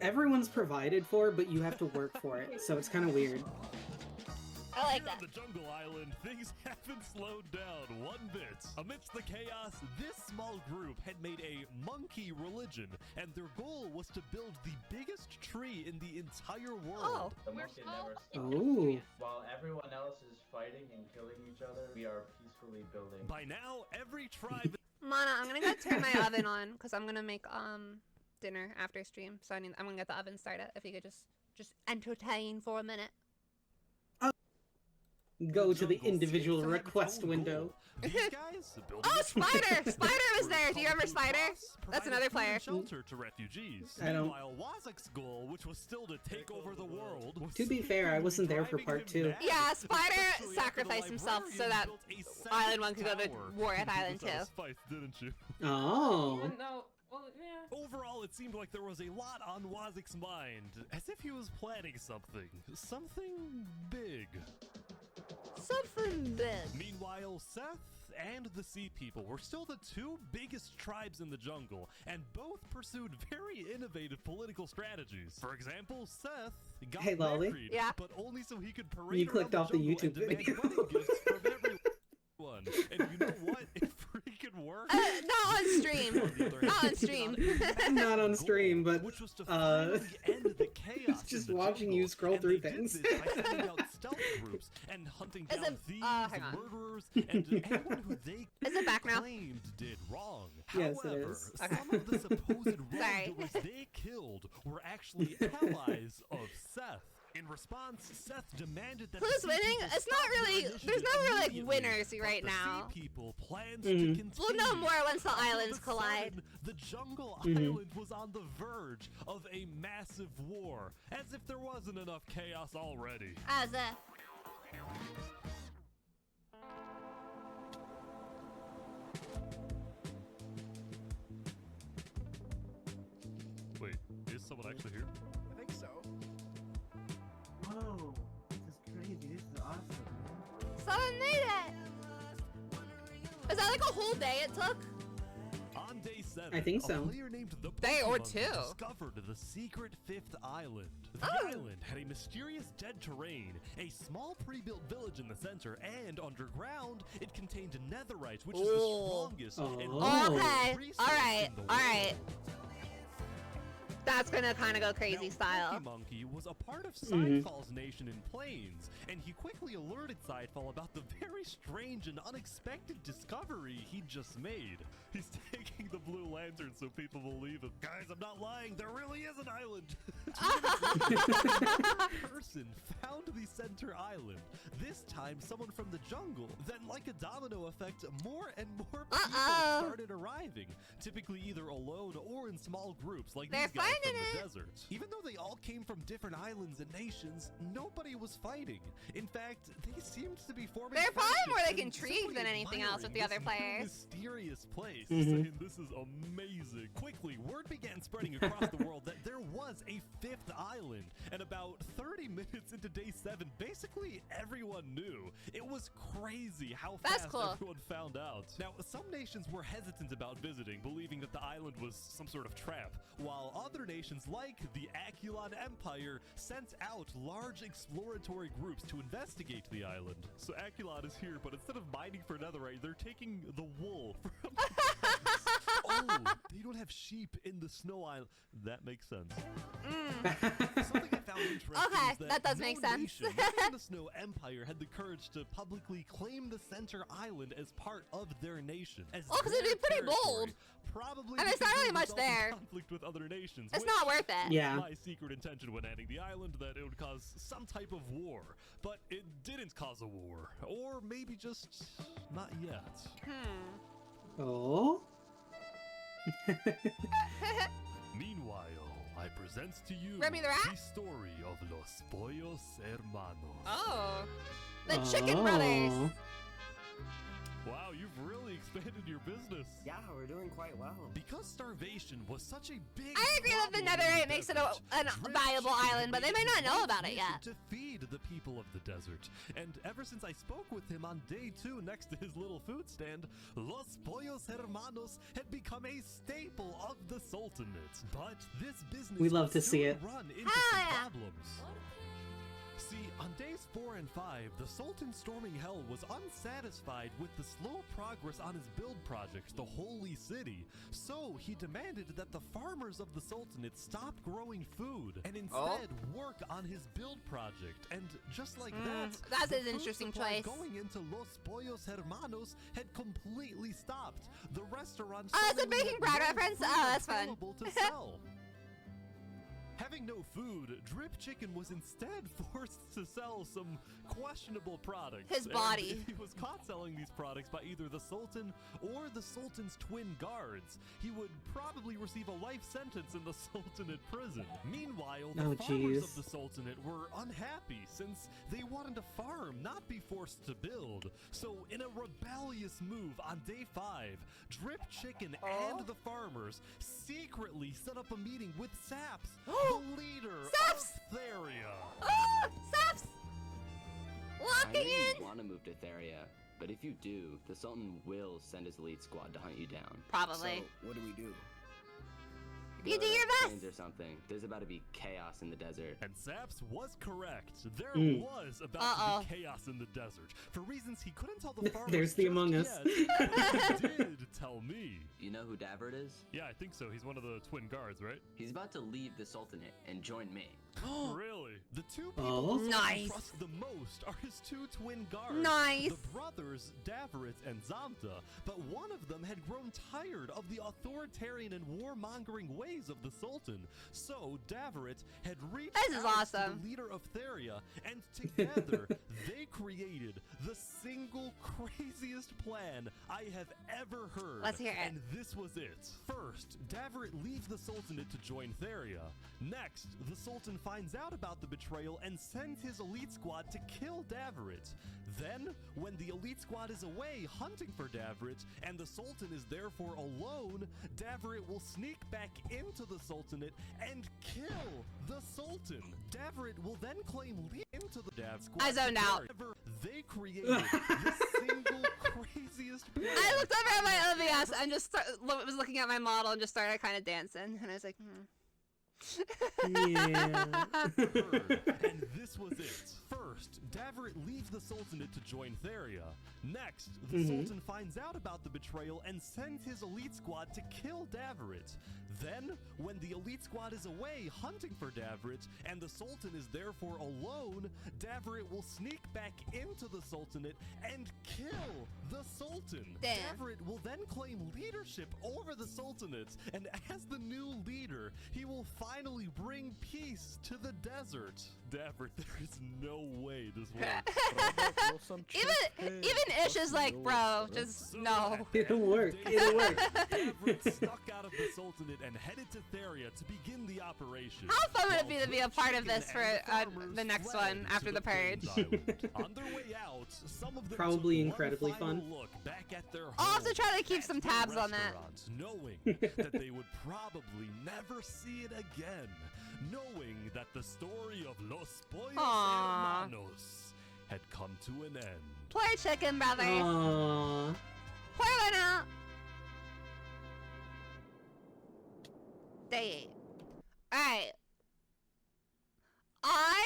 Everyone's provided for, but you have to work for it, so it's kind of weird. I like Here that. on the Jungle Island, things haven't slowed down one bit. Amidst the chaos, this small group had made a monkey religion, and their goal was to build the biggest tree in the entire world. The monkey never stops. Oh. While everyone else is fighting and killing each other, we are peacefully building. By now, every tribe... Mana, I'm gonna go turn my oven on, because I'm gonna make dinner after stream. So I'm gonna get the oven started. If you could just entertain for a minute. Go to the individual request window. These guys building Oh, a tree. Spider! Spider was there. Do you remember Spider? That's another player. Shelter to refugees. I don't- Meanwhile, Wazak's goal, which was still to take over the world, was To be fair, I wasn't there for driving part him 2. mad. Yeah, Spider Especially after the sacrificed himself so that librarian built a second Island 1 could go to tower. war with You Island saw 2. Spice, didn't you? Oh. No. Well, yeah. Overall, it seemed like there was a lot on Wazak's mind, as if he was planning something. Something big. Something big. Meanwhile, Seth and the Sea People were still the 2 biggest tribes in the jungle, and both pursued very innovative political strategies. For example, Seth got Hey, Lollie. married, Yeah. but only so he could parade You clicked around off the jungle YouTube and demand video. wedding gifts from everyone. And you know what? It freaking worked. Not on stream. Not on stream. Not on stream, but which was to finally end the chaos. just in the watching jungle. you scroll And through they did things. this by sending out stealth groups and hunting Is down it- thieves, hang on. murderers, and anyone who they Is it back now? claimed did wrong. Yes, it However, is. some of the supposed Sorry. wrongdoers they killed were actually allies of Seth. In response, Seth demanded that Who's the sea winning? people It's not stop their really. initiative There's no real like immediately, winners but right the now. Sea people planned to continue. We'll know more once the All of a islands collide. sudden, the jungle island was on the verge of a massive war, as if there wasn't enough chaos already. As a. Wait, is someone actually here? I think so. Whoa, this is crazy. This is awesome, man. Someone made it. Is that like a whole day it took? On day 7, I think so. a player named the Day or Pokemon two. discovered the secret 5th island. The island had a mysterious dead terrain, a small pre-built village in the center, and underground, it contained netherite, which is the strongest and Okay. resource All right. in the All right. world. That's gonna kind of go crazy style. Monkey Monkey was a part of Sidefall's nation in Plains, and he quickly alerted Sidefall about the very strange and unexpected discovery he just made. He's taking the blue lantern so people believe him. Guys, I'm not lying. There really is an island. A person found the center island. This time, someone from the jungle. Then, like a domino effect, more and more people started arriving. Typically either alone or in small groups, like these guys from the desert. Even though they all came from different islands and nations, nobody was fighting. In fact, they seemed to be forming. They're probably more like friendships and intrigued than anything else with the other admiring players. this mysterious place. Saying, this is amazing. Quickly, word began spreading across the world that there was a 5th island, and about 30 minutes into day 7, basically everyone knew. It was crazy how fast everyone found out. Now, some nations were hesitant about visiting, believing that the island was some sort of trap, while other nations like the Aculon Empire sent out large exploratory groups to investigate the island. So Aculon is here, but instead of mining for netherite, they're taking the wool from oh, they don't have sheep in the snow island. That makes sense. Something I found interesting is that does make sense. Nation, not even the Snow Empire, had the courage to publicly claim the center island as part of their nation. Because it'd be pretty bold. Probably and there's not really much result in there. Conflict with other nations. It's not worth it. Yeah. My secret intention when adding the island that it would cause some type of war, but it didn't cause a war, or maybe just not yet. Oh. Meanwhile, I present to you Remy the Rat? the story of Los Pollos Hermanos. Oh, the Chicken Brothers. Wow, you've really expanded your business. Yeah, we're doing quite well. Because starvation was such a big I agree that the netherite makes it a viable island, but they may not know about it yet. To feed the people of the desert. And ever since I spoke with him on day 2 next to his little food stand, Los Pollos Hermanos had become a staple of the Sultanate. But this business We love to see soon it. run into some problems. See, on days 4 and 5, the Sultan storming hell was unsatisfied with the slow progress on his build project, the Holy City. So he demanded that the farmers of the Sultanate stop growing food and instead work on his build project. And just like that, that's the an food interesting supply choice. going into Los Pollos Hermanos had completely stopped. The restaurant Oh, it's a suddenly Breaking had Bad no reference? food Oh, that's fun. available to sell. Having no food, Drip Chicken was instead forced to sell some questionable products. His And body. if he was caught selling these products by either the Sultan or the Sultan's twin guards, he would probably receive a life sentence in the Sultanate prison. Meanwhile, the farmers of the Sultanate were unhappy since they wanted to farm, not be forced to build. So in a rebellious move on day 5, Drip Chicken and the farmers secretly set up a meeting with Saps, the leader Saps! of Theria. Saps! Locking I know in! you want to move to Theria, but if you do, the Sultan will send his elite squad to hunt you down. Probably. So, what do we do? You do your best! Or something. There's about to be chaos in the desert. And Saps was correct. There Mm. was about to be chaos in the desert. For reasons he couldn't tell the farmers There's the just Among Us. yet, but he did tell me. You know who Davert is? Yeah, I think so. He's one of the twin guards, right? He's about to leave the Sultanate and join me. Really? The two people Oh. who Nice. trust the most are his two twin guards. Nice. The brothers, Daveret and Zamta. But one of them had grown tired of the authoritarian and warmongering ways ways of the Sultan. So Davrit had reached This is out awesome. to the leader of Theria, and together they created the single craziest plan I have ever heard. Let's hear it. And this was it. First, Davrit leaves the Sultanate to join Theria. Next, the Sultan finds out about the betrayal and sends his elite squad to kill Davrit. Then, when the elite squad is away hunting for Davrit, and the Sultan is therefore alone, Davrit will sneak back into the Sultanate and kill the Sultan. Davrit will then claim lead into the Dav squad. I zoned out. They created the single craziest plan. I looked over at my OBS and just was looking at my model and just started kind of dancing, and I was like, Yeah. And this was it. First, Davrit leaves the Sultanate to join Theria. Next, the Sultan finds out about the betrayal and sends his elite squad to kill Davrit. Then, when the elite squad is away hunting for Davrit, and the Sultan is therefore alone, Davrit will sneak back into the Sultanate and kill the Sultan. Damn. Davrit will then claim leadership over the Sultanate, and as the new leader, he will finally bring peace to the desert. Davrit, there is no way this works. even Ish is like, bro, just no. It'll work. It'll work. Davrit snuck out of the Sultanate and headed to Theria to begin the operation. How fun would it be to be a part of this for the next one after the purge? On their way out, some of them Probably took incredibly one final fun. Look back at their I'll have to home try to keep some at tabs the on that. restaurant, knowing that they would probably never see it again, knowing that the story of Los Pollos Aww. Hermanos had come to an end. Poor chicken brothers. Aww. Pour one out. They. Alright. I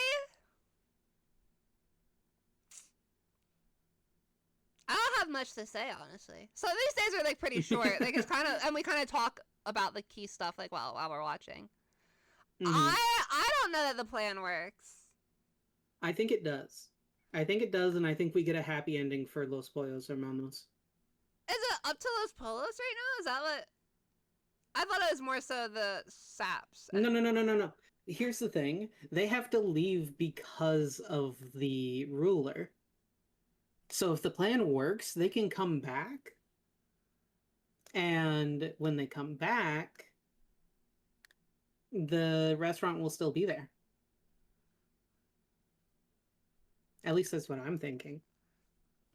don't have much to say, honestly. So these days are like pretty short. Like it's kind of, and we kind of talk about the key stuff like while we're watching. I don't know that the plan works. I think it does. I think it does, and I think we get a happy ending for Los Pollos Hermanos. Is it up to Los Polos right now? Is that what? I thought it was more so the saps. No. Here's the thing. They have to leave because of the ruler. So if the plan works, they can come back. And when they come back, the restaurant will still be there. At least that's what I'm thinking.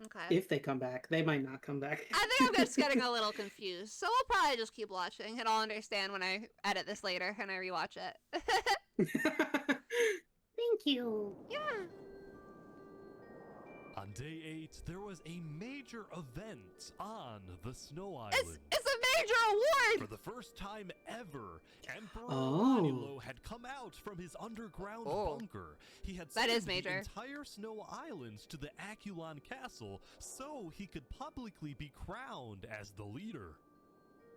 Okay. If they come back. They might not come back. I think I'm just getting a little confused. So we'll probably just keep watching and I'll understand when I edit this later and I rewatch it. Thank you. Yeah. On day 8, there was a major event on the Snow Island. It's a major award! For the first time ever, Emperor Oh. Romulus had come out from his underground bunker. He had That is sent major. the entire Snow Island to the Aculon Castle so he could publicly be crowned as the leader.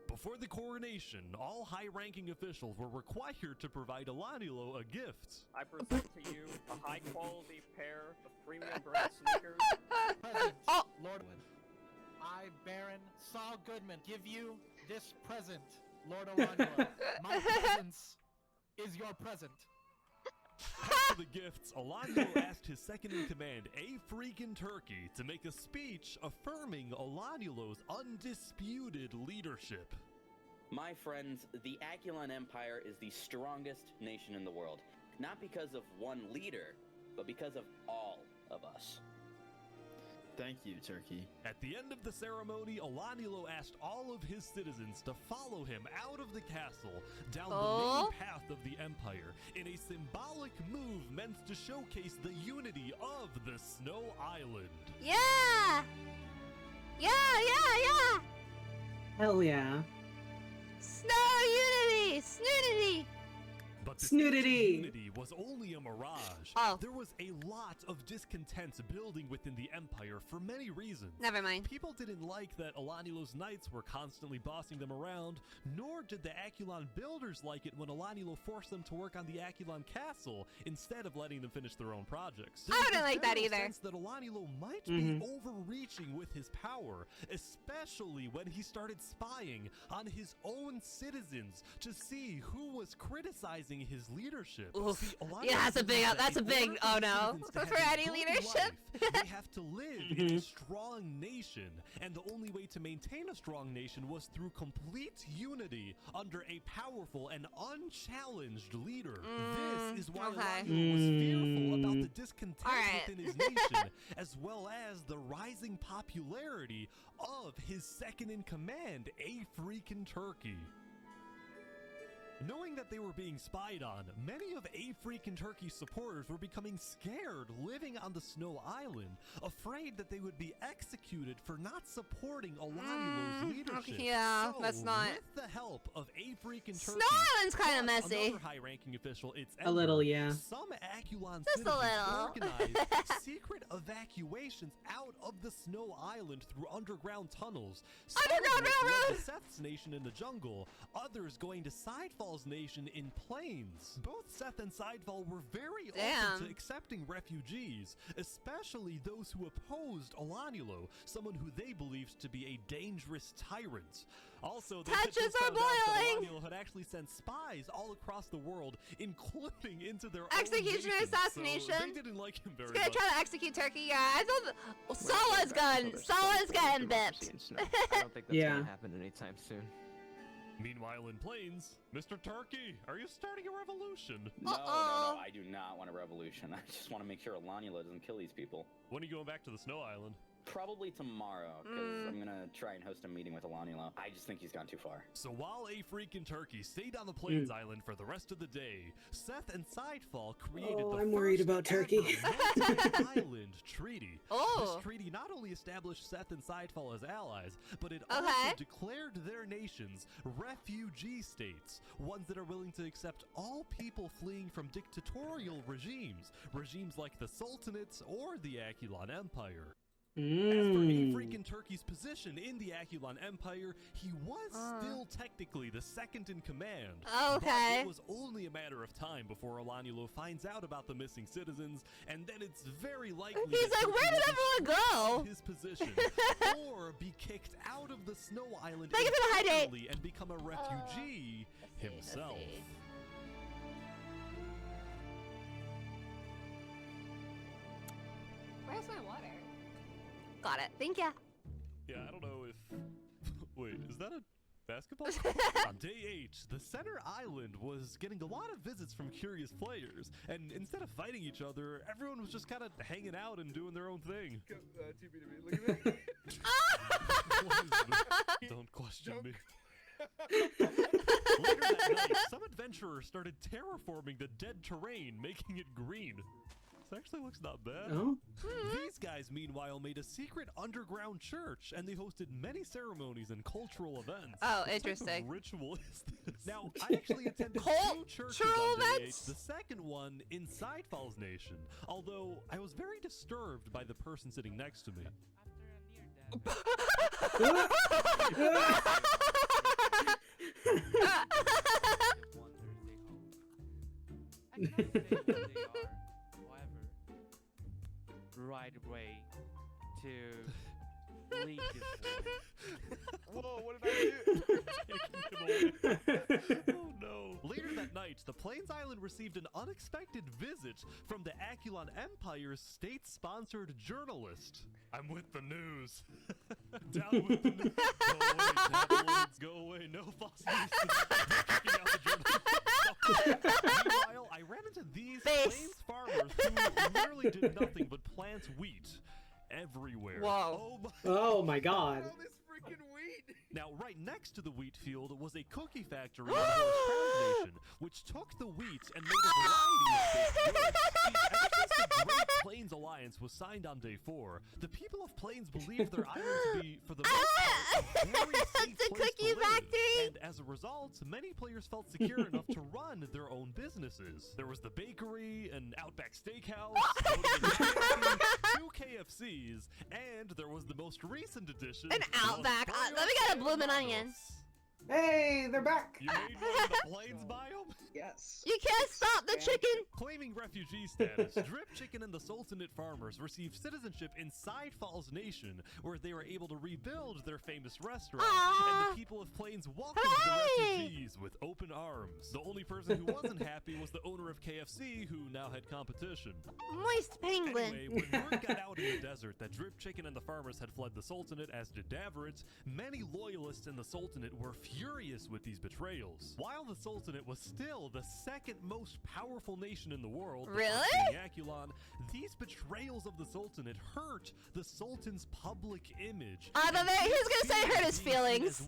Before the coronation, all high-ranking officials were required to provide Elanilo a gift. I present to you a high-quality pair of premium brand sneakers. Present, Oh. Lord. I, Baron Saul Goodman, give you this present, Lord Orlando. My presence is your present. After the gifts, Elanilo asked his second-in-command, A Freakin' Turkey, to make a speech affirming Elanilo's undisputed leadership. My friends, the Aculon Empire is the strongest nation in the world. Not because of one leader, but because of all of us. Thank you, Turkey. At the end of the ceremony, Elanilo asked all of his citizens to follow him out of the castle, down the main path of the Empire, in a symbolic move meant to showcase the unity of the Snow Island. Yeah! Yeah! Hell yeah. Snow unity! Snunity! But But this Snooty. unity was only a mirage. Oh. There was a lot of discontent building within the Empire for many reasons. Never mind. People didn't like that Alanilo's knights were constantly bossing them around, nor did the Aculon builders like it when Alanilo forced them to work on the Aculon castle instead of letting them finish their own projects. I wouldn't like that either. Sense that Alanilo might be overreaching with his power, especially when he started spying on his own citizens to see who was criticizing his leadership. Oof. See, Yeah, that's a big, oh no, for for any leadership. They have to live in a strong nation, and the only way to maintain a strong nation was through complete unity under a powerful and unchallenged leader. This is why Alanilo was fearful about the discontent within his nation, as well as the rising popularity of his second-in-command, A Freakin' Turkey. Knowing that they were being spied on, many of A Freakin' Turkey's supporters were becoming scared living on the Snow Island, afraid that they would be executed for not supporting Alanilo's leadership. Yeah, so, that's not. With the help of A Freakin' Turkey, Snow Island's kind of messy. Another high-ranking official, its A little, yeah. Some Aculon Just a little. organized secret evacuations out of the Snow Island through underground tunnels. Underground railroad! Seth's nation in the jungle, others going to Sidefall's nation in plains. Both Seth and Sidefall were very open to accepting refugees, especially those who opposed Alanilo, someone who they believed to be a dangerous tyrant. Also, they Tensions are found out that boiling! Alanilo had actually sent spies all across the world, including into their Execution own and assassination. So they didn't like him very He's gonna much. try to execute Turkey. Yeah, I thought Sala's getting bipped. I don't think that's gonna happen anytime soon. Meanwhile, in Plains, Mr. Turkey, are you starting a revolution? No, I do not want a revolution. I just want to make sure Alanilo doesn't kill these people. When are you going back to the Snow Island? Probably tomorrow, because I'm gonna try and host a meeting with Alanilo. I just think he's gone too far. So while A Freakin' Turkey stayed on the Plains Island for the rest of the day, Seth and Sidefall created the I'm worried first about Turkey. multi-island treaty. This treaty not only established Seth and Sidefall as allies, but it also declared their nations refugee states, ones that are willing to accept all people fleeing from dictatorial regimes like the Sultanates or the Aculon Empire. As for A Freakin' Turkey's position in the Aculon Empire, he was still technically the second in command. But it was only a matter of time before Alanilo finds out about the missing citizens, and then it's very likely He's like, where did everyone go? His position, or be kicked out of the Snow Island Thank you for the high date. entirely and become a refugee himself. Where's my water? Got it. Thank ya. Yeah, I don't know if... Wait, is that a basketball? On day 8, the center island was getting a lot of visits from curious players, and instead of fighting each other, everyone was just kind of hanging out and doing their own thing. Look at me. Don't question me. Later that night, some adventurers started terraforming the dead terrain, making it green. This actually looks not bad. These guys, meanwhile, made a secret underground church, and they hosted many ceremonies and cultural events. Oh, What interesting. type of ritual is this? Now, I actually attended 2 churches on day 8, the second one in Sidefall's nation, although I was very disturbed by the person sitting next to me. Right way to lead this. Whoa, what did I do? Oh no. Later that night, the Plains Island received an unexpected visit from the Aculon Empire's state-sponsored journalist. I'm with the news. Down with the news. Go away, tabloids. Go away. No false news. Kicking out the journalist. Meanwhile, I ran into these Plains farmers who literally did nothing but plant wheat everywhere. Whoa. Oh my god. Now, right next to the wheat field was a cookie factory in the Horse Nation, which took the wheat and made a variety of baked goods. See, ever since the Great Plains Alliance was signed on day 4, the people of Plains believed their island to be, for the most part, a very safe place to live. Victory! And as a result, many players felt secure enough to run their own businesses. There was the bakery, an Outback Steakhouse, two KFCs, and there was the most recent addition, An Outback. Let me get a bloomin' onion. Hey, they're back! You made one in the Plains biome? Yes. You can't stop the chicken! Claiming refugee status, Drip Chicken and the Sultanate farmers received citizenship in Side Falls Nation, where they were able to rebuild their famous restaurant. And the people of Plains welcomed the refugees with open arms. The only person who wasn't happy was the owner of KFC, who now had competition. Moist penguin. Anyway, when word got out in the desert that Drip Chicken and the farmers had fled the Sultanate, as did Davrit, many loyalists in the Sultanate were furious with these betrayals. While the Sultanate was still the second most powerful nation in the world, Aculon, these betrayals of the Sultanate hurt the Sultan's public image. He's gonna say it hurt his feelings.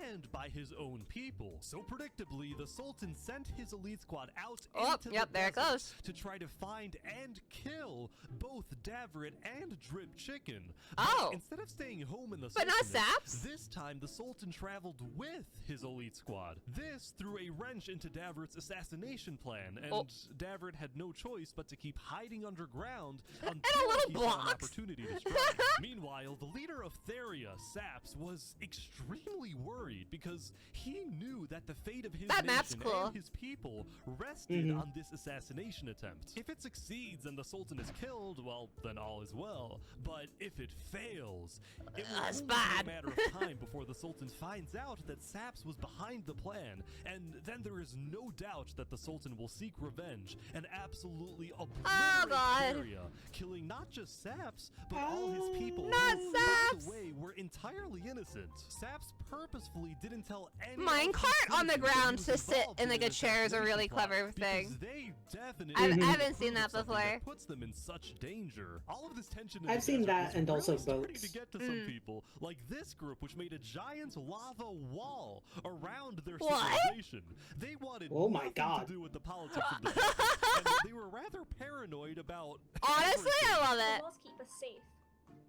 And by his own people. So predictably, the Sultan sent his elite squad out into there it goes. to try to find and kill both Davrit and Drip Chicken. Oh. But instead of staying home in the But not Sultanate, Saps? this time the Sultan traveled with his elite squad. This threw a wrench into Davrit's assassination plan, and Davrit had no choice but to keep hiding underground until he saw an opportunity to strike. Meanwhile, the leader of Theria, Saps, was extremely worried because he knew that the fate of his nation and his people rested on this assassination attempt. If it succeeds and the Sultan is killed, well, then all is well. But if it fails, it will only be a matter of time before the Sultan finds out that Saps was behind the plan, and then there is no doubt that the Sultan will seek revenge and absolutely obliterate Theria, killing not just Saps, but all his people who, by the way, were entirely innocent. Saps purposefully didn't tell anyone. Minecart on the ground to sit in the good chair is a really clever thing. They definitely I haven't seen that before. That puts them in such danger. All of this tension in I've the seen desert that is and really also starting boats. to get to some people, like this group, which made a giant lava wall around their civilization. They wanted nothing to do with the politics of the desert, and they were rather paranoid about. Honestly, I love The it. walls keep us safe.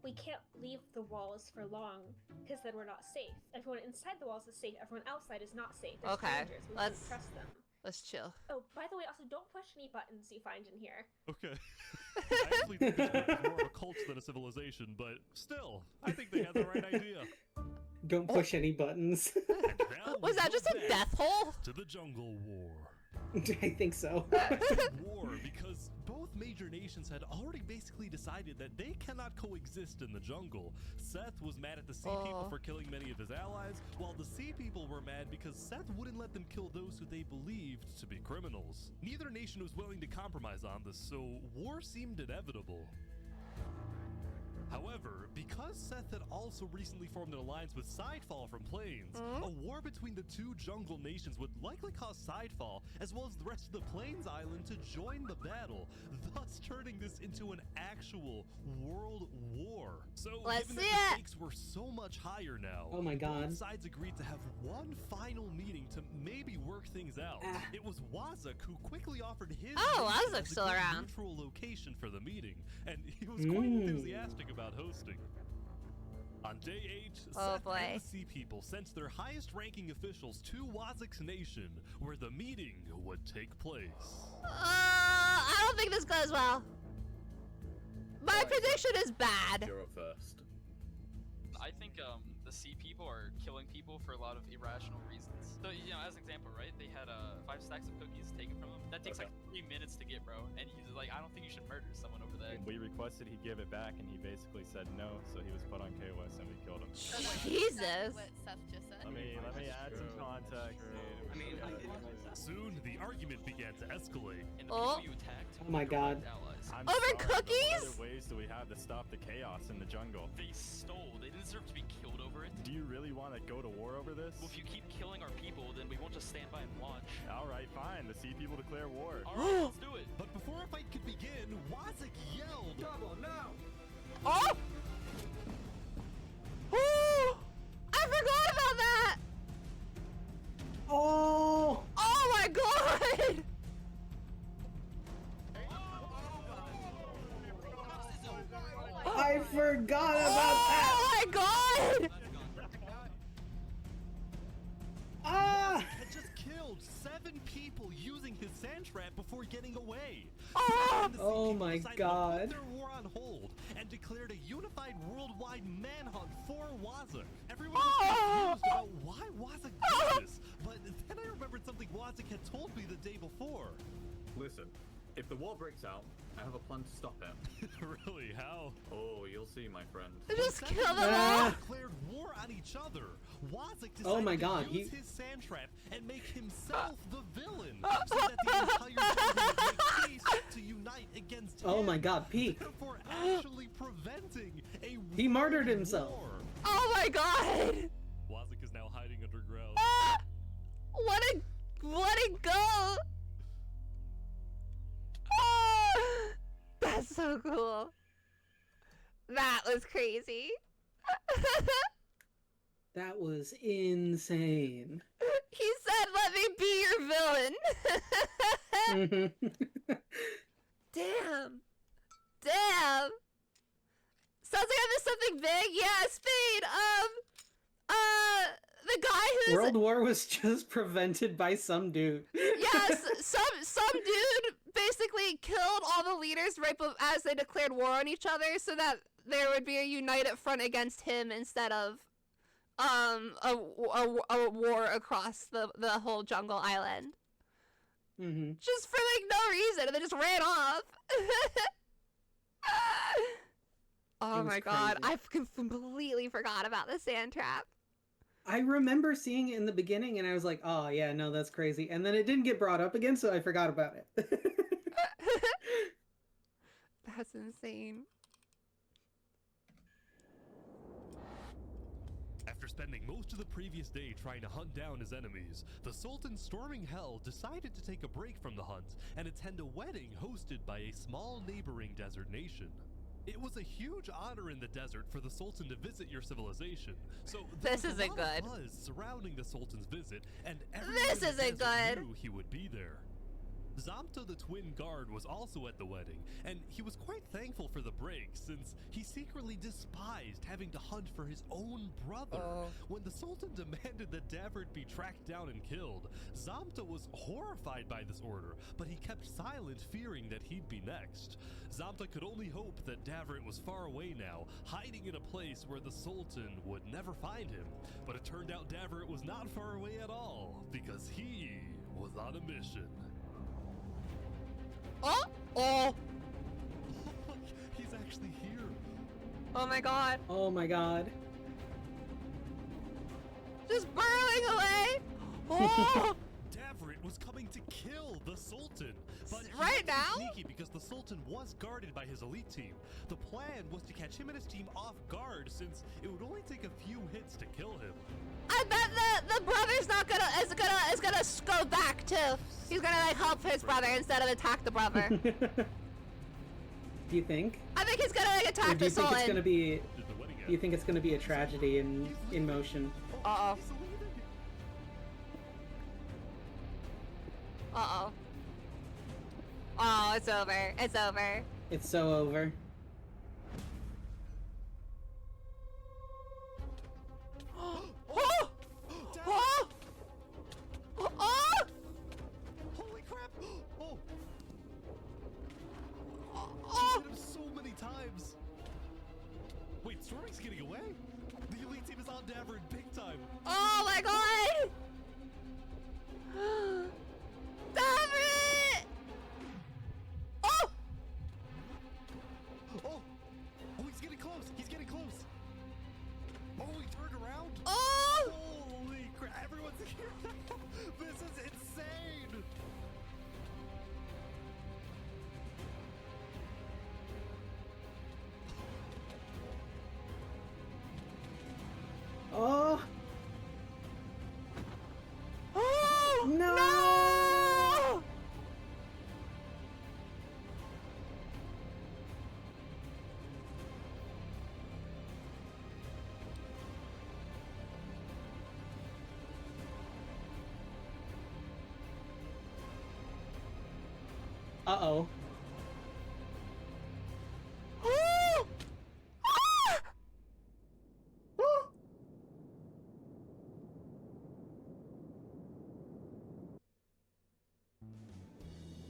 We can't leave the walls for long because then we're not safe. Everyone inside the walls is safe. Everyone outside is not safe. They're Okay, strangers. We let's shouldn't trust them. Let's chill. Oh, by the way, also don't push any buttons you find in here. Okay. I actually think this group is more of a cult than a civilization, but still, I think they had the right idea. Don't push any buttons. Was that just a death hole? To the Jungle War. I think so. War because both major nations had already basically decided that they cannot coexist in the jungle. Seth was mad at the Sea People for killing many of his allies, while the Sea People were mad because Seth wouldn't let them kill those who they believed to be criminals. Neither nation was willing to compromise on this, so war seemed inevitable. However, because Seth had also recently formed an alliance with Sidefall from Plains, a war between the two jungle nations would likely cause Sidefall, as well as the rest of the Plains Island, to join the battle, thus turning this into an actual world war. So, given that the stakes were so much higher now, Oh my God. both sides agreed to have one final meeting to maybe work things out. It was Wazak who quickly offered his Wazak's as a still good around. neutral location for the meeting, and he was quite enthusiastic about hosting. On day 8, Seth and the Sea People sent their highest-ranking officials to Wazak's nation, where the meeting would take place. I don't think this goes well. My prediction is bad. You're up first. I think the Sea People are killing people for a lot of irrational reasons. So, you know, as an example, right? They had 5 stacks of cookies taken from them. That takes like 3 minutes to get, bro. And he's like, I don't think you should murder someone over there. We requested he give it back, and he basically said no, so he was put on KOS, and we killed him. Jesus. What Seth just said. Let me add some context. Soon, the argument began to escalate. And the people you attacked Oh my God. I'm Over sorry, but cookies? What other ways do we have to stop the chaos in the jungle? They stole. They deserve to be killed over it. Do you really want to go to war over this? Well, if you keep killing our people, then we won't just stand by and watch. All right, fine. The Sea People declare war. All right, let's do it. But before a fight could begin, Wazak yelled, Double, no! Oh! Oh! I forgot about that! Oh! Oh my God! I forgot about that! Oh my God! killed 7 people using his sand trap before getting away. Oh my god. Put their war on hold and declared a unified worldwide manhunt for Wazak. Everyone was confused about why Wazak did this, but then I remembered something Wazak had told me the day before. Listen, if the war breaks out, I have a plan to stop it. Really? How? Oh, you'll see, my friend. Just kill them all. Declared war on each other. Wazak decided Oh my god, to use his sand trap and make himself the villain, so that the entire team would make peace to unite against him. Oh my god, Pete. Therefore, actually preventing a He martyred himself. war. Oh my god! Wazak is now hiding underground. Let it go! Ah, that's so cool. That was crazy. That was insane. He said, "Let me be your villain." Damn. Damn. Sounds like I missed something big. Yeah, Spade. The guy who's World War was just prevented by some dude. yes, some dude basically killed all the leaders right as they declared war on each other, so that there would be a united front against him instead of a war across the whole jungle island. Just for like no reason, and they just ran off. Oh my god, I completely forgot about the sand trap. I remember seeing it in the beginning and I was like, oh yeah, no, that's crazy. And then it didn't get brought up again, so I forgot about it. That's insane. After spending most of the previous day trying to hunt down his enemies, the Sultan storming hell decided to take a break from the hunt and attend a wedding hosted by a small neighboring desert nation. It was a huge honor in the desert for the Sultan to visit your civilization, so this isn't good. Buzz surrounding the Sultan's visit, and this isn't good. Knew he would be there. Zamta the twin guard was also at the wedding, and he was quite thankful for the break since he secretly despised having to hunt for his own brother. When the Sultan demanded that Davert be tracked down and killed, Zamta was horrified by this order, but he kept silent, fearing that he'd be next. Zamta could only hope that Davert was far away now, hiding in a place where the Sultan would never find him. But it turned out Davert was not far away at all, because he was on a mission. Oh! He's actually here. Oh my god. Oh my god. Just burrowing away! Oh! Davert was coming to kill the Sultan, but right he was now? sneaky because the Sultan was guarded by his elite team. The plan was to catch him and his team off guard since it would only take a few hits to kill him. I bet the brother's is gonna go back too. He's gonna like help his brother instead of attack the brother. Do you think? I think he's gonna like attack Or do you the think Sultan. it's gonna be? Do you think it's gonna be a tragedy in motion? Uh-oh. Uh-oh. Oh, it's over. It's over. It's so over. Oh! Oh! Oh! Holy crap! Oh! Oh! Hit him so many times. Wait, Stormy's getting away? The elite team is on Davert big time. Oh my god! Davert! Oh! Oh! Oh, he's getting close! He's getting close! Oh, he turned around! Oh! Holy crap! Everyone's here! This is insane! Oh! Oh! No! No! Uh-oh. Oh! Ah!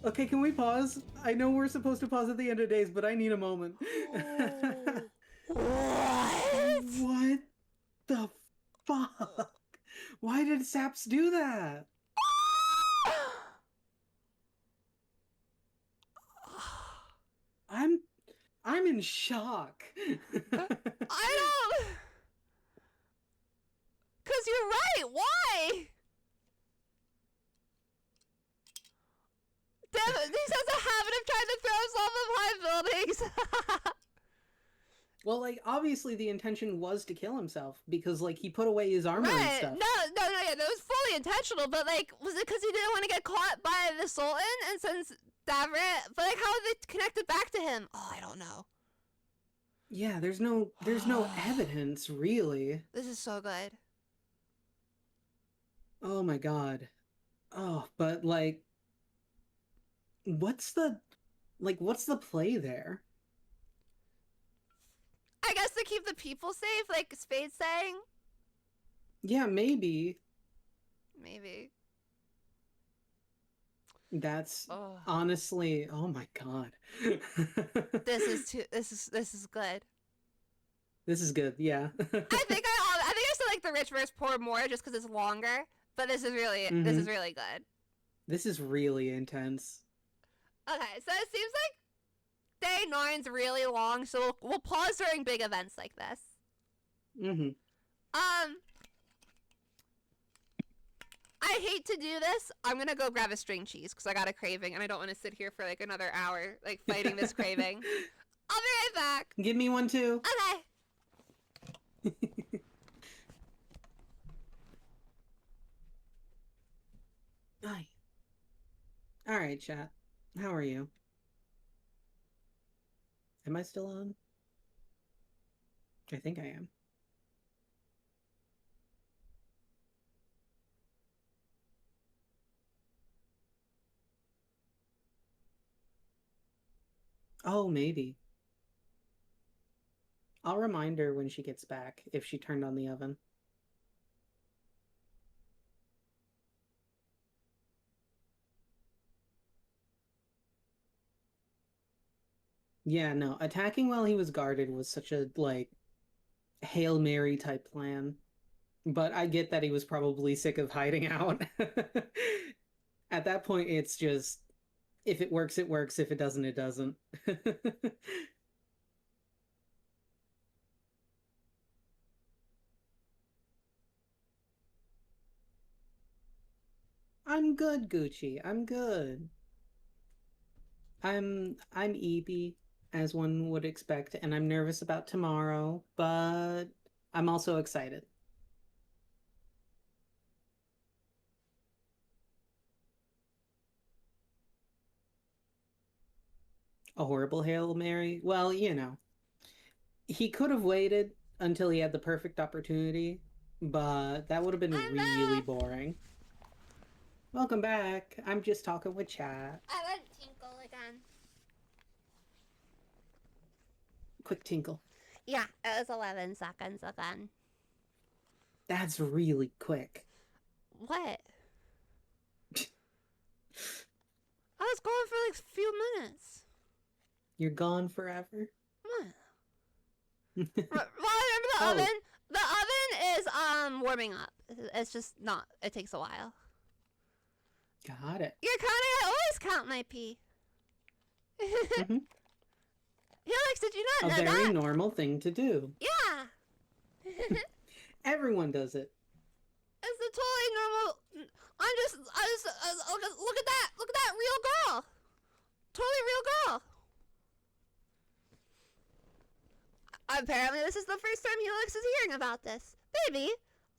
Okay, can we pause? I know we're supposed to pause at the end of days, but I need a moment. What the fuck? Why did Saps do that? I'm in shock. I don't. Cause you're right. Why? Damn it, he has a habit of trying to throw himself from high buildings. Well, like, obviously the intention was to kill himself because, like, he put away his armor and Right. stuff. No, yeah, that was fully intentional, but, like, was it because he didn't want to get caught by the Sultan and since Davrit? But, like, how are they connected back to him? Oh, I don't know. Yeah, there's no evidence, really. This is so good. Oh my god. Oh, but, like, what's the play there? I guess to keep the people safe, like Spade's saying. Yeah, maybe. Maybe. That's honestly, oh my god. This is good. This is good, yeah. I think I still like the rich versus poor more just because it's longer, but this is really good. This is really intense. Okay, so it seems like day 9's really long, so we'll pause during big events like this. Mm-hmm. I hate to do this. I'm gonna go grab a string cheese because I got a craving and I don't want to sit here for like another hour like fighting this craving. I'll be right back. Give me one too. Okay. Hi. Alright, chat. How are you? Am I still on? I think I am. Oh, maybe. I'll remind her when she gets back if she turned on the oven. Yeah, no, attacking while he was guarded was such a, like, Hail Mary type plan. But I get that he was probably sick of hiding out. At that point, it's just, if it works, it works. If it doesn't, it doesn't. I'm good, Gucci. I'm good. I'm eepy, as one would expect, and I'm nervous about tomorrow, but I'm also excited. A horrible Hail Mary? Well, you know. He could have waited until he had the perfect opportunity, but that would have been really boring. Welcome back. I'm just talking with chat. I went tinkle again. Quick tinkle. Yeah, it was 11 seconds again. That's really quick. What? I was going for like a few minutes. You're gone forever? Well, remember the oven? The oven is warming up. It's just not. It takes a while. Got it. You're counting. I always count my pee. Mm-hmm. Helix, did you not know A that? very normal thing to do. Yeah. Everyone does it. It's a totally normal. Look at that. Look at that real girl. Totally real girl. Apparently, this is the first time Helix is hearing about this. Baby,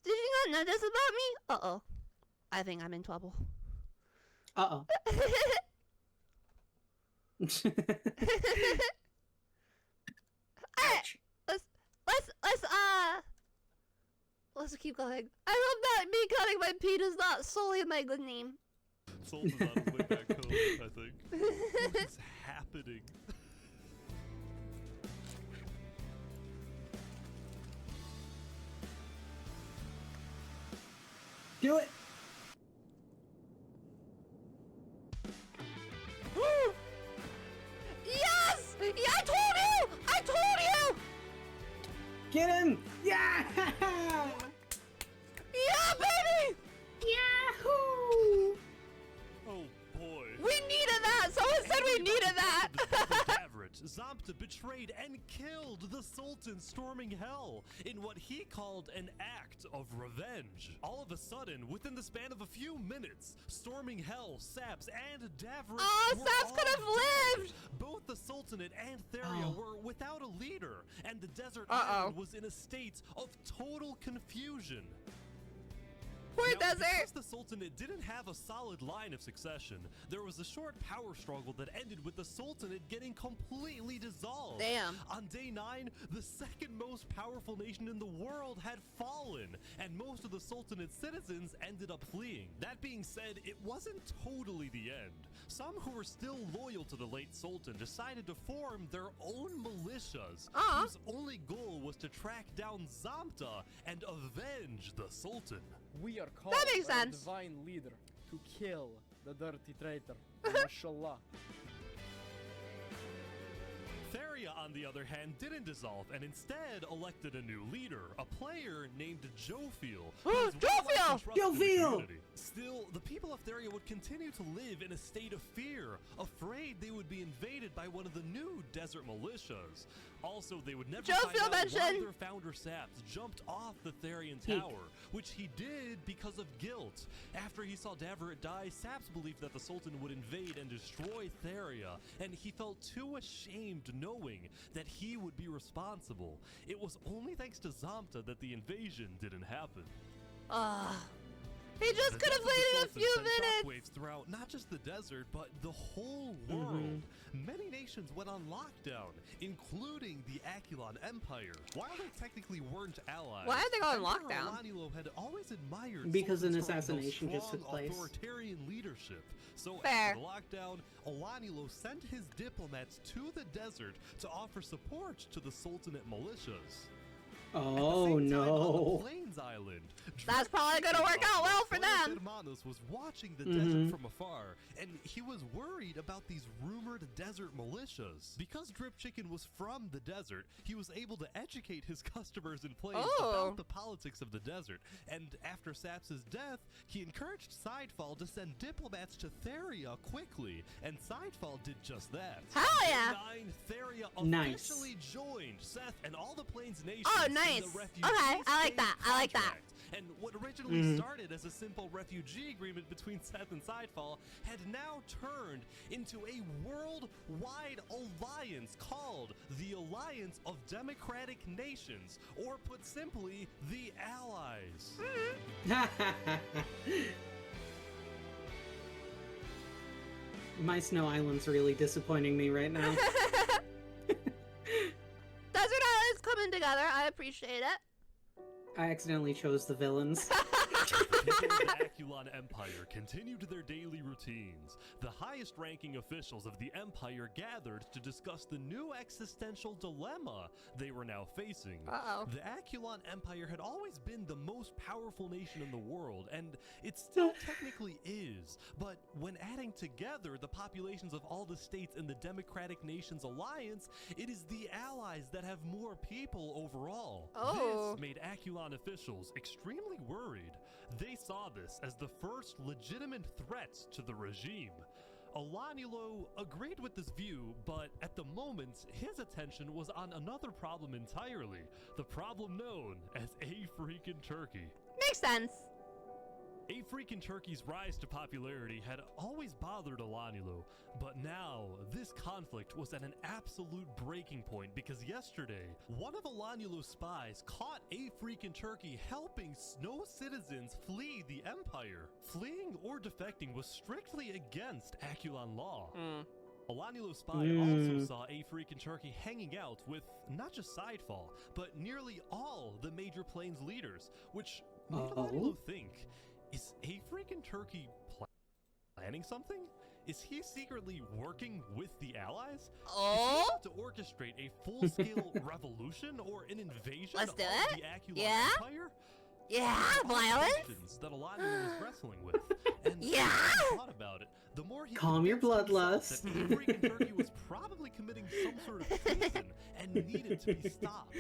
did you not know this about me? Uh-oh. I think I'm in trouble. Uh-oh. Alright, let's keep going. I hope that me cutting my pee does not sully my good name. Sultan's on his way back home, I think. What is happening? Do it! Get him! Yeah! Yeah, baby! Yahoo! Oh boy. We needed that! Someone said we needed that! Zamta betrayed and killed the Sultan storming hell in what he called an act of revenge. All of a sudden, within the span of a few minutes, storming hell, Saps, and Davrit Saps could have lived! Both the Sultanate and Theria were without a leader, and the desert island was in a state of total confusion. Poor Now, desert! Because the Sultanate didn't have a solid line of succession, there was a short power struggle that ended with the Sultanate getting completely dissolved. Damn. On day 9, the second most powerful nation in the world had fallen, and most of the Sultanate's citizens ended up fleeing. That being said, it wasn't totally the end. Some who were still loyal to the late Sultan decided to form their own militias, whose only goal was to track down Zamta and avenge the Sultan. We are called That makes by the sense. divine leader to kill the dirty traitor. Mashallah. Theria, on the other hand, didn't dissolve and instead elected a new leader, a player named Jofiel. Jofiel! Still, the people of Theria would continue to live in a state of fear, afraid they would be invaded by one of the new desert militias. Also, they would never find out why their founder Saps jumped off the Therian tower, which he did because of guilt. After he saw Davrit die, Saps believed that the Sultan would invade and destroy Theria, and he felt too ashamed knowing that he would be responsible. It was only thanks to Zamta that the invasion didn't happen. He just could have waited a few minutes! Shockwaves throughout not just the desert, but the whole world. Many nations went on lockdown, including the Aculon Empire. While they technically weren't allies, why are they going Emperor lockdown? Alanilo had always admired Because an Sultan Stormhell's assassination just took strong place. authoritarian leadership. So Fair. after the lockdown, Alanilo sent his diplomats to the desert to offer support to the Sultanate militias. Oh no. Plains Island. That's probably gonna work out well for them. Hermanos was watching the desert from afar, and he was worried about these rumored desert militias. Because Drip Chicken was from the desert, he was able to educate his customers in Plains about the politics of the desert. And after Saps' death, he encouraged Sidefall to send diplomats to Theria quickly, and Sidefall did just that. Hell yeah! Theria Nice. officially joined Seth and all the Plains nations. Oh, nice. Okay, I like that. I like that. And what originally started as a simple refugee agreement between Seth and Sidefall had now turned into a worldwide alliance called the Alliance of Democratic Nations, or put simply, the Allies. My Snow Island's really disappointing me right now. Desert Island's coming together. I appreciate it. I accidentally chose the villains. The Aculon Empire continued their daily routines. The highest-ranking officials of the Empire gathered to discuss the new existential dilemma they were now facing. The Aculon Empire had always been the most powerful nation in the world, and it still technically is. But when adding together the populations of all the states in the Democratic Nations Alliance, it is the allies that have more people overall. This made Aculon officials extremely worried. They saw this as the first legitimate threat to the regime. Alanilo agreed with this view, but at the moment, his attention was on another problem entirely. The problem known as A Freakin' Turkey. Makes sense. A Freakin' Turkey's rise to popularity had always bothered Alanilo, but now this conflict was at an absolute breaking point because yesterday, one of Alanilo's spies caught A Freakin' Turkey helping Snow citizens flee the Empire. Fleeing or defecting was strictly against Aculon law. Alanilo's spy also saw A Freakin' Turkey hanging out with not just Sidefall, but nearly all the major Plains leaders, which made Alanilo think, is A Freakin' Turkey planning something? Is he secretly working with the Allies? Is he about to orchestrate a full-scale revolution or an invasion of the Aculon Empire? Yeah, violence? That Alanilo was wrestling with. And the more he thought about it, the more he Calm your bloodlust. that A Freakin' Turkey was probably committing some sort of treason and needed to be stopped.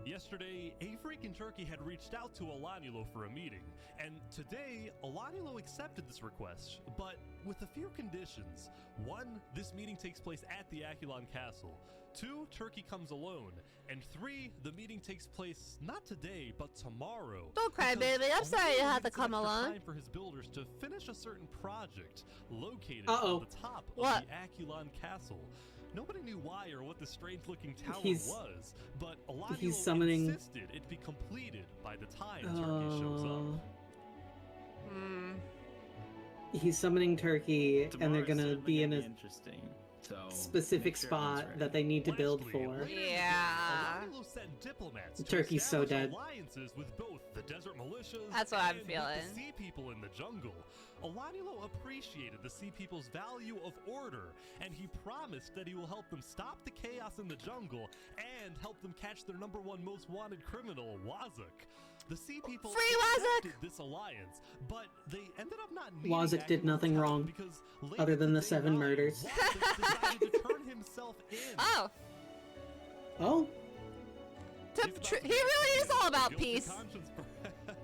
Yesterday, a freaking turkey had reached out to Alanilo for a meeting, and today, Alanilo accepted this request, but with a few conditions. 1, this meeting takes place at the Aculon Castle. 2, Turkey comes alone. And 3, the meeting takes place not today, but tomorrow. Don't cry, because baby. I'm sorry you Alanilo have to needs come extra alone. time for his builders to finish a certain project located Uh-oh. on the top of What? the Aculon Castle. Nobody knew why or what the strange-looking tower He's- was, but Alanilo he's summoning- insisted it be completed by the time Turkey shows up. Hmm. He's summoning Turkey, and they're Tomorrow's gonna certainly be in gonna a be interesting. So specific make sure everyone's spot ready. that they need to build Lastly, for. later in the day, Yeah. Alanilo sent diplomats to Turkey's so establish dead. alliances with both the desert militias That's what I'm and feeling. with the sea people in the jungle. Alanilo appreciated the sea people's value of order, and he promised that he will help them stop the chaos in the jungle and help them catch their #1 most wanted criminal, Wazak. The sea people Free Wazak! accepted this alliance, but they ended up not needing Wazak did Aculon's nothing help wrong, because later other than the day 7 9, murders. Wazak decided to turn himself in. Oh. Oh, He really is all about peace.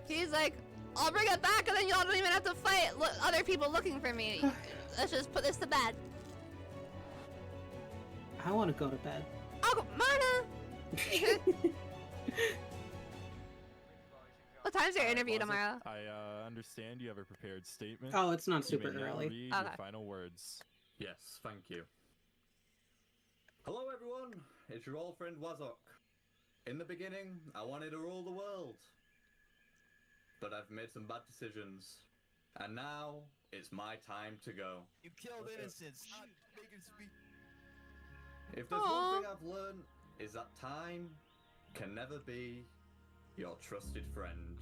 He's like, I'll bring it back and then y'all don't even have to fight other people looking for me. Let's just put this to bed. I want to go to bed. Oh, Mana! What time's your interview tomorrow? I understand you have a prepared statement. Oh, it's not You may super now early. read Okay. your final words. Yes, thank you. Hello everyone, it's your old friend Wazok. In the beginning, I wanted to rule the world. But I've made some bad decisions. And now, it's my time to go. You killed innocents. Stop making speak. If there's one thing I've learned, is that time can never be your trusted friend.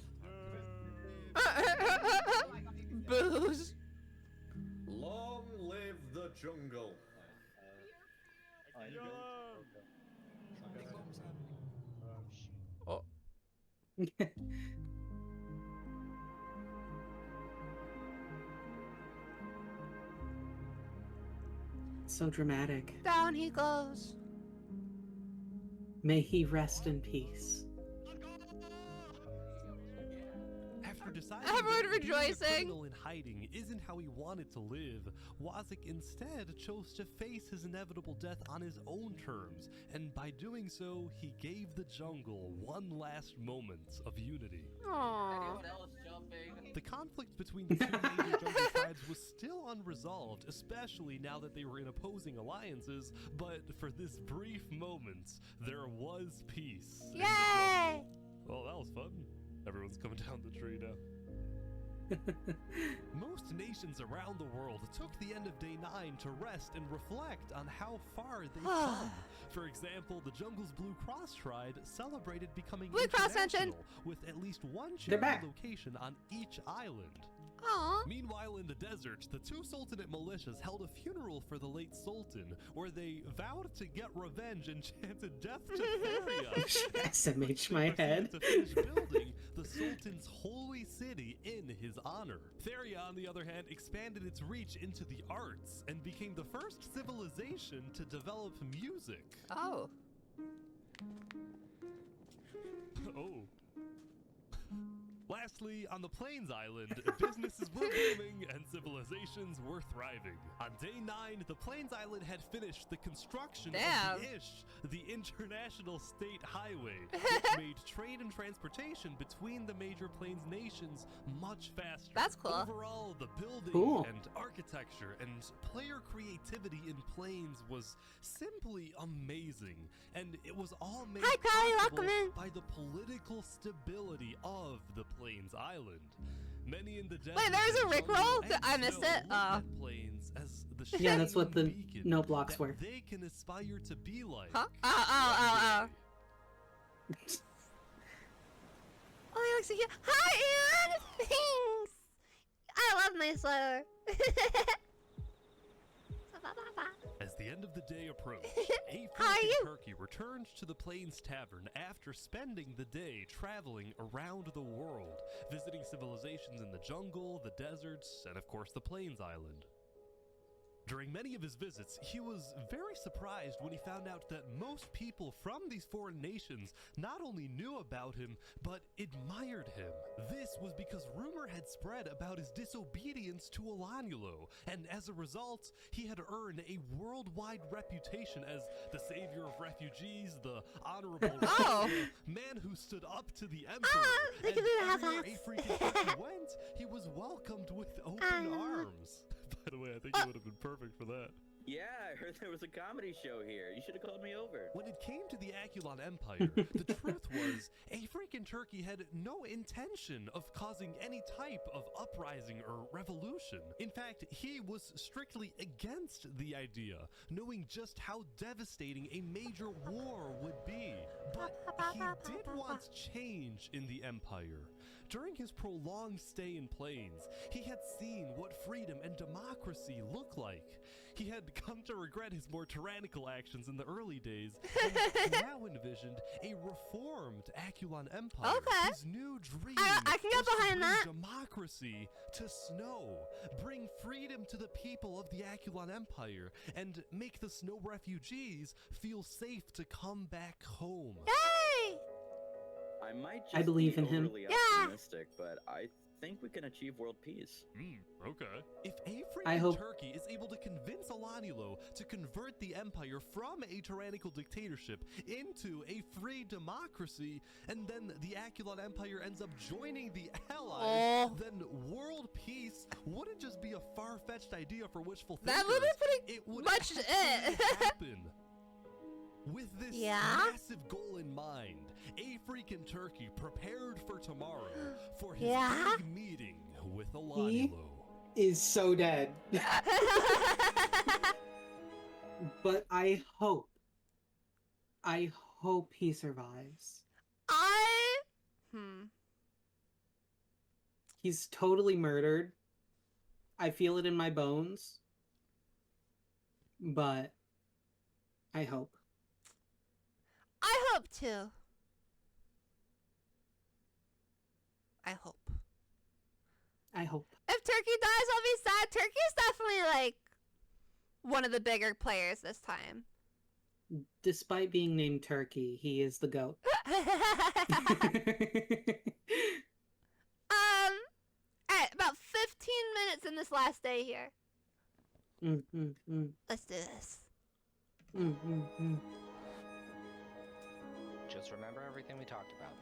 Booze. Long live the jungle. Oh. So dramatic. Down he goes. May he rest in peace. After deciding Everyone that being a rejoicing. criminal in hiding isn't how he wanted to live, Wazak instead chose to face his inevitable death on his own terms, and by doing so, he gave the jungle one last moment of unity. Aww. The conflict between the two major jungle tribes was still unresolved, especially now that they were in opposing alliances, but for this brief moment, there was peace. in the Yay! jungle. Well, that was fun. Everyone's coming down the tree now. Most nations around the world took the end of day 9 to rest and reflect on how far they've come. For example, the jungle's Blue Cross tribe celebrated becoming Blue Cross mentioned. international with at least one They're charity back. location on each island. Aww. Meanwhile, in the desert, the two Sultanate militias held a funeral for the late Sultan, where they vowed to get revenge and chanted death to Theria. SMH my head. To finish building the Sultan's holy city in his honor. Theria, on the other hand, expanded its reach into the arts and became the first civilization to develop music. Oh. Oh. Lastly, on the Plains Island, businesses were booming and civilizations were thriving. On day 9, the Plains Island had finished the construction of the ISH, the International State Highway, which made trade and transportation between the major Plains nations much faster. That's cool. Overall, the building Cool. and architecture and player creativity in Plains was simply amazing, and it was all made Hi, Crowley, possible welcome in. by the political stability of the Plains Island. Many in the desert Wait, there's a and jungle Rickroll? and I missed snow it? look Oh. at Plains as the Yeah, that's what the shining beacon note blocks that were. they can aspire to be like. Huh? Oh. Oh, he looks so cute. Hi, Anne! Thanks! I love my sweater. As the end of the day approached, a How are freaking you? turkey returned to the Plains Tavern after spending the day traveling around the world, visiting civilizations in the jungle, the deserts, and of course the Plains Island. During many of his visits, he was very surprised when he found out that most people from these foreign nations not only knew about him, but admired him. This was because rumor had spread about his disobedience to Olanulo, and as a result, he had earned a worldwide reputation as the savior of refugees, the honorable the man who stood up to the emperor. And everywhere a freaking turkey went, he was welcomed with open arms. By the way, I think he would have been perfect for that. Yeah, I heard there was a comedy show here. You should have called me over. When it came to the Aculon Empire, the truth was, a freaking turkey had no intention of causing any type of uprising or revolution. In fact, he was strictly against the idea, knowing just how devastating a major war would be. But he did want change in the Empire. During his prolonged stay in Plains, he had seen what freedom and democracy look like. He had come to regret his more tyrannical actions in the early days, and now envisioned a reformed Aculon Empire. Okay. His new dream I can get was to behind bring that. democracy to Snow, bring freedom to the people of the Aculon Empire, and make the Snow refugees feel safe to come back home. Yay! I might just I believe be in him. overly Yeah. optimistic, but I think we can achieve world peace. Okay. If a I freaking hope- turkey is able to convince Olanulo to convert the empire from a tyrannical dictatorship into a free democracy, and then the Aculon Empire ends up joining the Allies, then world peace wouldn't just be a far-fetched idea for wishful thinkers. That would be pretty it would much actually it. happen. With this massive goal in mind, a freaking turkey prepared for tomorrow for his big meeting with He Olanulo. is so dead. But I hope he survives. He's totally murdered. I feel it in my bones. But I hope. I hope too. I hope. I hope. If Turkey dies, I'll be sad. Turkey's definitely like one of the bigger players this time. Despite being named Turkey, he is the GOAT. Alright, about 15 minutes in this last day here. Let's do this. Just remember everything we talked about.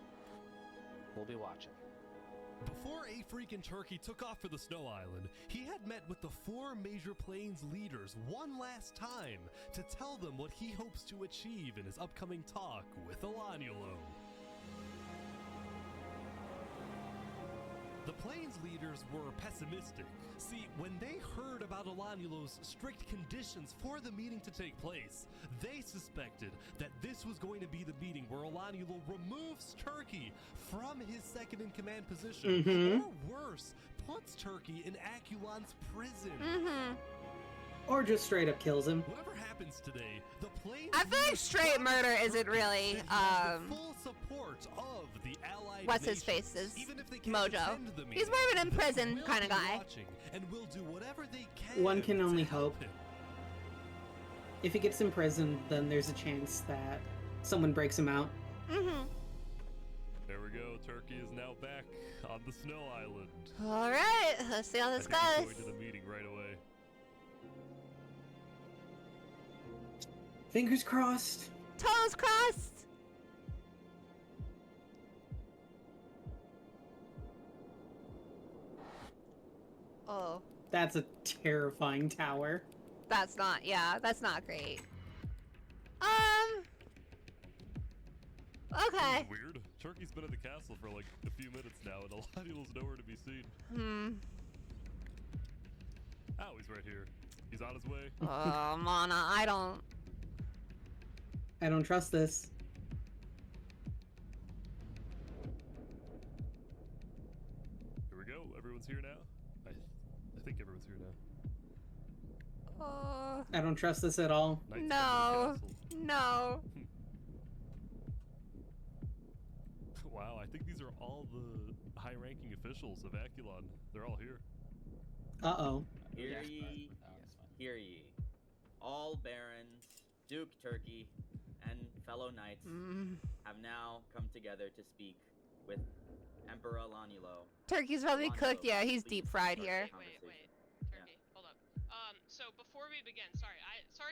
We'll be watching. Before a freaking turkey took off for the Snow Island, he had met with the 4 major plains leaders one last time to tell them what he hopes to achieve in his upcoming talk with Olanulo. The plains leaders were pessimistic. See, when they heard about Olanulo's strict conditions for the meeting to take place, they suspected that this was going to be the meeting where Olanulo removes Turkey from his second-in-command position, or worse, puts Turkey in Aculon's prison. Or just straight up kills him. Whatever happens today, the plains I feel like straight murder isn't really full support of the allied what's his nations. face is Even if they can't Mojo. attend the He's meeting, more of an in prison we'll kind of be guy. watching and will do whatever they can. One can only to help hope. him. If he gets imprisoned, then there's a chance that someone breaks him out. There we go. Turkey is now back on the Snow Island. All right, let's see how this I think he's goes. going to the meeting right away. Fingers crossed. Toes crossed. Oh, That's a terrifying tower. that's not. Yeah, that's not great. Okay. Weird. Turkey's been in the castle for like a few minutes now, and Olanulo's nowhere to be seen. Oh, he's right here. He's on his way. Mana, I don't. I don't trust this. Here we go. Everyone's here now. I think everyone's here now. I don't trust this at all. No. No. Wow, I think these are all the high-ranking officials of Aculon. They're all here. Uh-oh. Hear ye. All barons, Duke Turkey, and fellow knights have now come together to speak with Emperor Alanulo. Turkey's probably cooked. Yeah, he's deep fried here. Wait, Turkey, hold up. So before we begin, sorry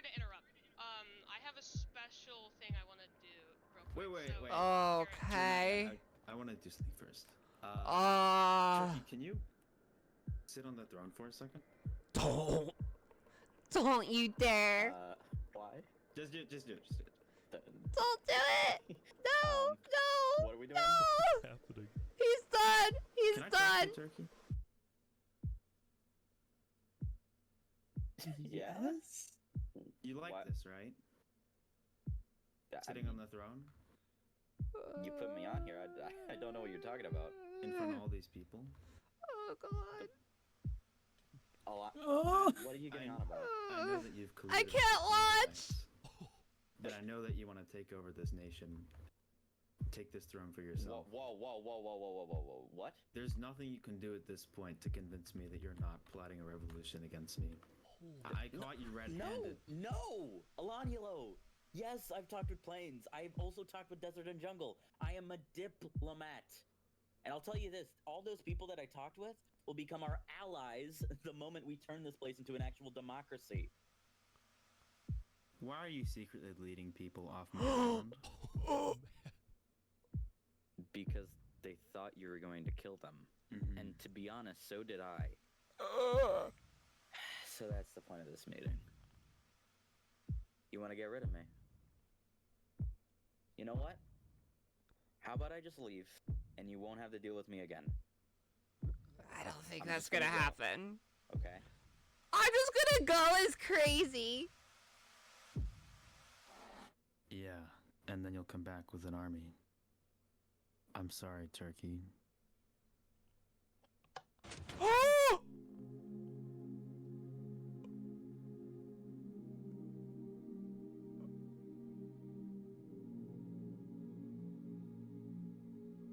to interrupt. I have a special thing I want to do real quick. Wait. Okay. I want to do something first. Turkey, can you sit on the throne for a second? Don't you dare. Why? Just do it. Don't do it. No. What are we doing? No. What's happening? He's done. He's Can I done. talk to Turkey? Yes. You like What? this, right? Sitting on the throne? You put me on here. I don't know what you're talking about. In front of all these people? Oh God. What are you getting on about? I know that you've I colluded can't with watch. That I know that you want to take over this nation. Take this throne for yourself. Whoa. What? There's nothing you can do at this point to convince me that you're not plotting a revolution against me. I caught you red-handed. No! Alanulo! Yes, I've talked with Plains. I've also talked with Desert and Jungle. I am a diplomat. And I'll tell you this, all those people that I talked with will become our allies the moment we turn this place into an actual democracy. Why are you secretly leading people off my land? Because they thought you were going to kill them. And to be honest, so did I. So that's the point of this meeting. You want to get rid of me? You know what? How about I just leave, and you won't have to deal with me again? I don't think that's gonna happen. Okay. I'm just gonna go as crazy. Yeah, and then you'll come back with an army. I'm sorry, Turkey. Oh!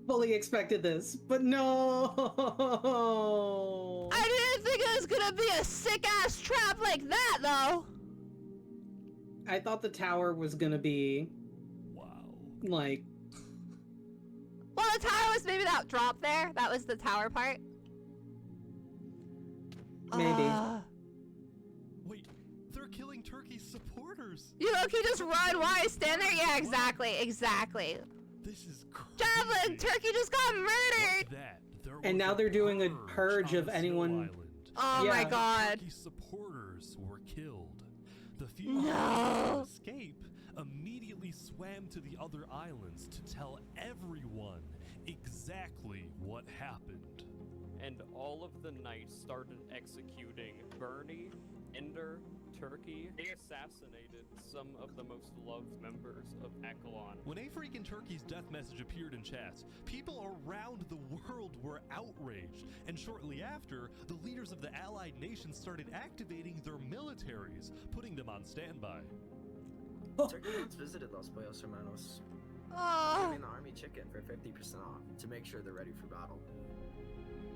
Fully expected this, but no. I didn't think it was gonna be a sick ass trap like that, though. I thought the tower was gonna be. Wow. Like. Well, the tower was maybe that drop there. That was the tower part. Maybe. Wait, they're killing Turkey's supporters. You know, can you just run? Why stand there? Yeah, exactly. This is crazy. Javelin, Turkey just got murdered. And now they're doing a purge of anyone. Oh my God. Turkey's supporters were killed. The few who managed to escape immediately swam to the other islands to tell everyone exactly what happened. And all of the knights started executing Bernie, Ender, Turkey. They assassinated some of the most loved members of Akalon. When a freaking Turkey's death message appeared in chats, people around the world were outraged, and shortly after, the leaders of the allied nations started activating their militaries, putting them on standby. Turkey once visited Los Pollos Hermanos, giving the army chicken for 50% off to make sure they're ready for battle.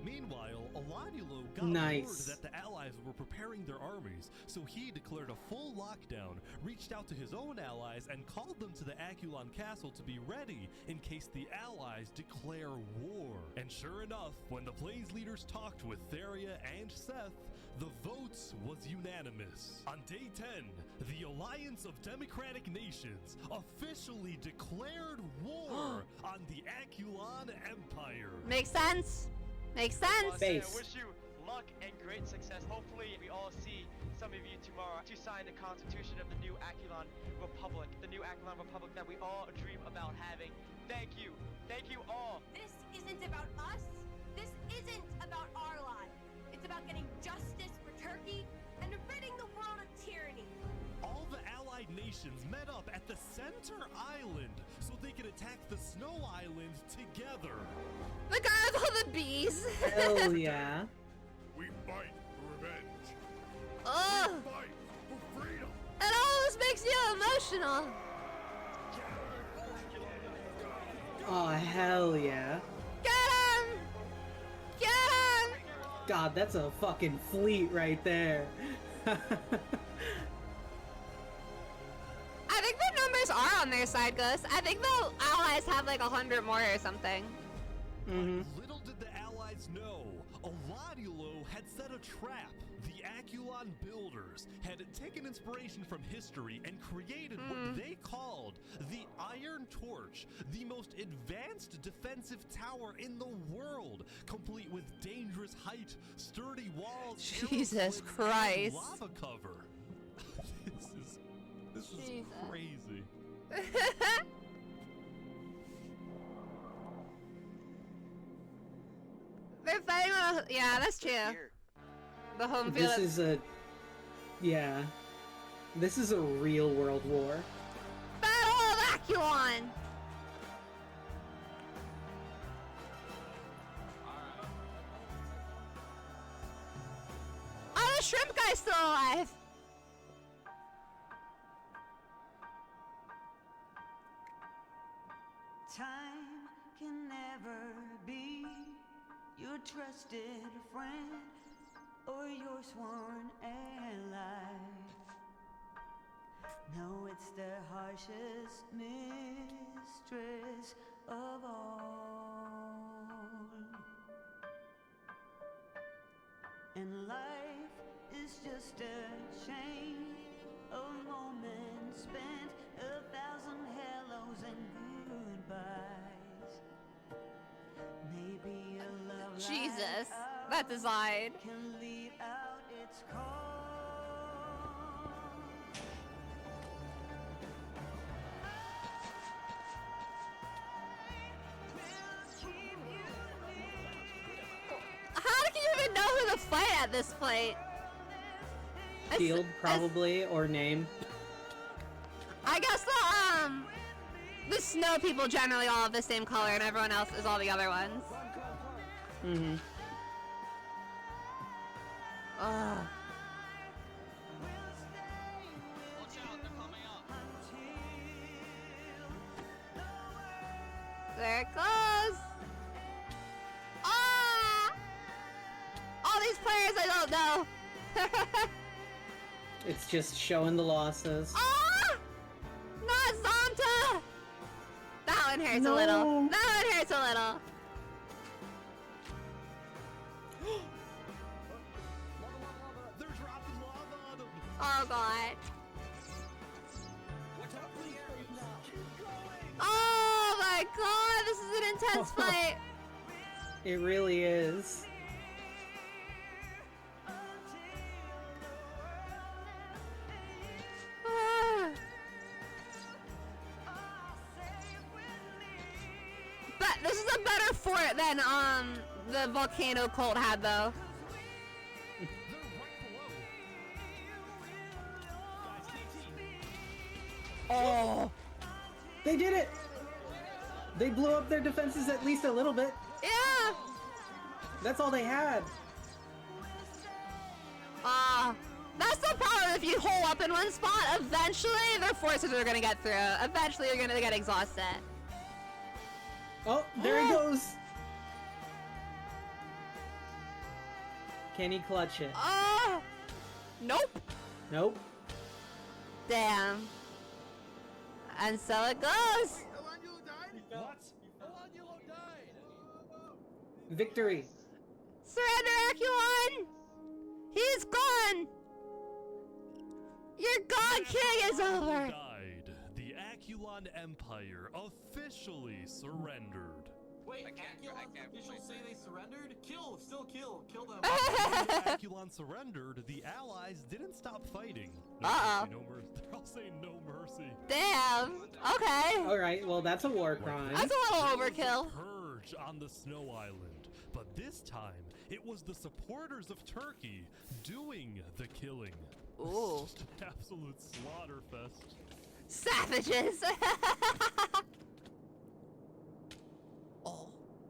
Meanwhile, Alanulo got Nice. word that the allies were preparing their armies, so he declared a full lockdown, reached out to his own allies, and called them to the Akulon castle to be ready in case the allies declare war. And sure enough, when the Plains leaders talked with Theria and Seth, the vote was unanimous. On day 10, the Alliance of Democratic Nations officially declared war on the Akulon Empire. Makes sense. Makes sense. I wish you luck and great success. Hopefully we all see some of you tomorrow to sign the constitution of the new Akulon Republic. The new Akulon Republic that we all dream about having. Thank you. Thank you all. This isn't about us. This isn't about our lives. It's about getting justice for Turkey and ridding the world of tyranny. All the allied nations met up at the center island so they could attack the Snow Island together. The guy with all the bees. Hell yeah. We fight for revenge. Ugh. We fight for freedom. It almost makes you emotional. Oh, hell yeah. Get him! Get him! God, that's a fucking fleet right there. I think the numbers are on their side, Gus. I think the allies have like 100 more or something. Little did the allies know, Aladiolo had set a trap. The Aculon builders had taken inspiration from history and created what they called the Iron Torch, the most advanced defensive tower in the world, complete with dangerous height, sturdy walls, Jesus Christ. and lava cover. This is crazy. They're fighting on a, yeah, that's true. The home field. This is a, yeah, this is a real world war. Battle of Aculon! Oh, the shrimp guy's still alive! Time can never be your trusted friend or your sworn ally. No, it's the harshest mistress of all. And life is just a chain of moments spent, 1,000 hellos and goodbyes. Maybe a love Jesus, like that design. can lead out its call. How do you even know who to fight at this point? Shield, probably, or name. I guess the snow people generally all have the same color and everyone else is all the other ones. Mm-hmm. Ugh. There it goes! Ah! All these players I don't know! It's just showing the losses. Ah! Not Zonta! That one hurts a little. That one hurts a little. They're dropping lava on him. Oh god. Oh my god, this is an intense fight. It really is. Ah. But this is a better fort than the volcano cult had though. Oh. They did it! They blew up their defenses at least a little bit. Yeah! That's all they had. That's the problem. If you hole up in one spot, eventually their forces are gonna get through. Eventually you're gonna get exhausted. Oh, there he goes. Can he clutch it? Nope. Nope. Damn. And so it goes. What? Victory. Surrender, Aculon! He's gone! Your God King is over! Died. The Aculon Empire officially surrendered. Wait, Aculon's officials say they surrendered? Kill! Still kill! Kill them! When Aculon surrendered, the allies didn't stop fighting. No mercy, no mercy. They're all saying no mercy. Damn. Okay. Alright, well that's a war crime. That's a little overkill. Purge on the Snow Island, but this time it was the supporters of Turkey doing the killing. Ooh. It's just an absolute slaughter fest. Savages.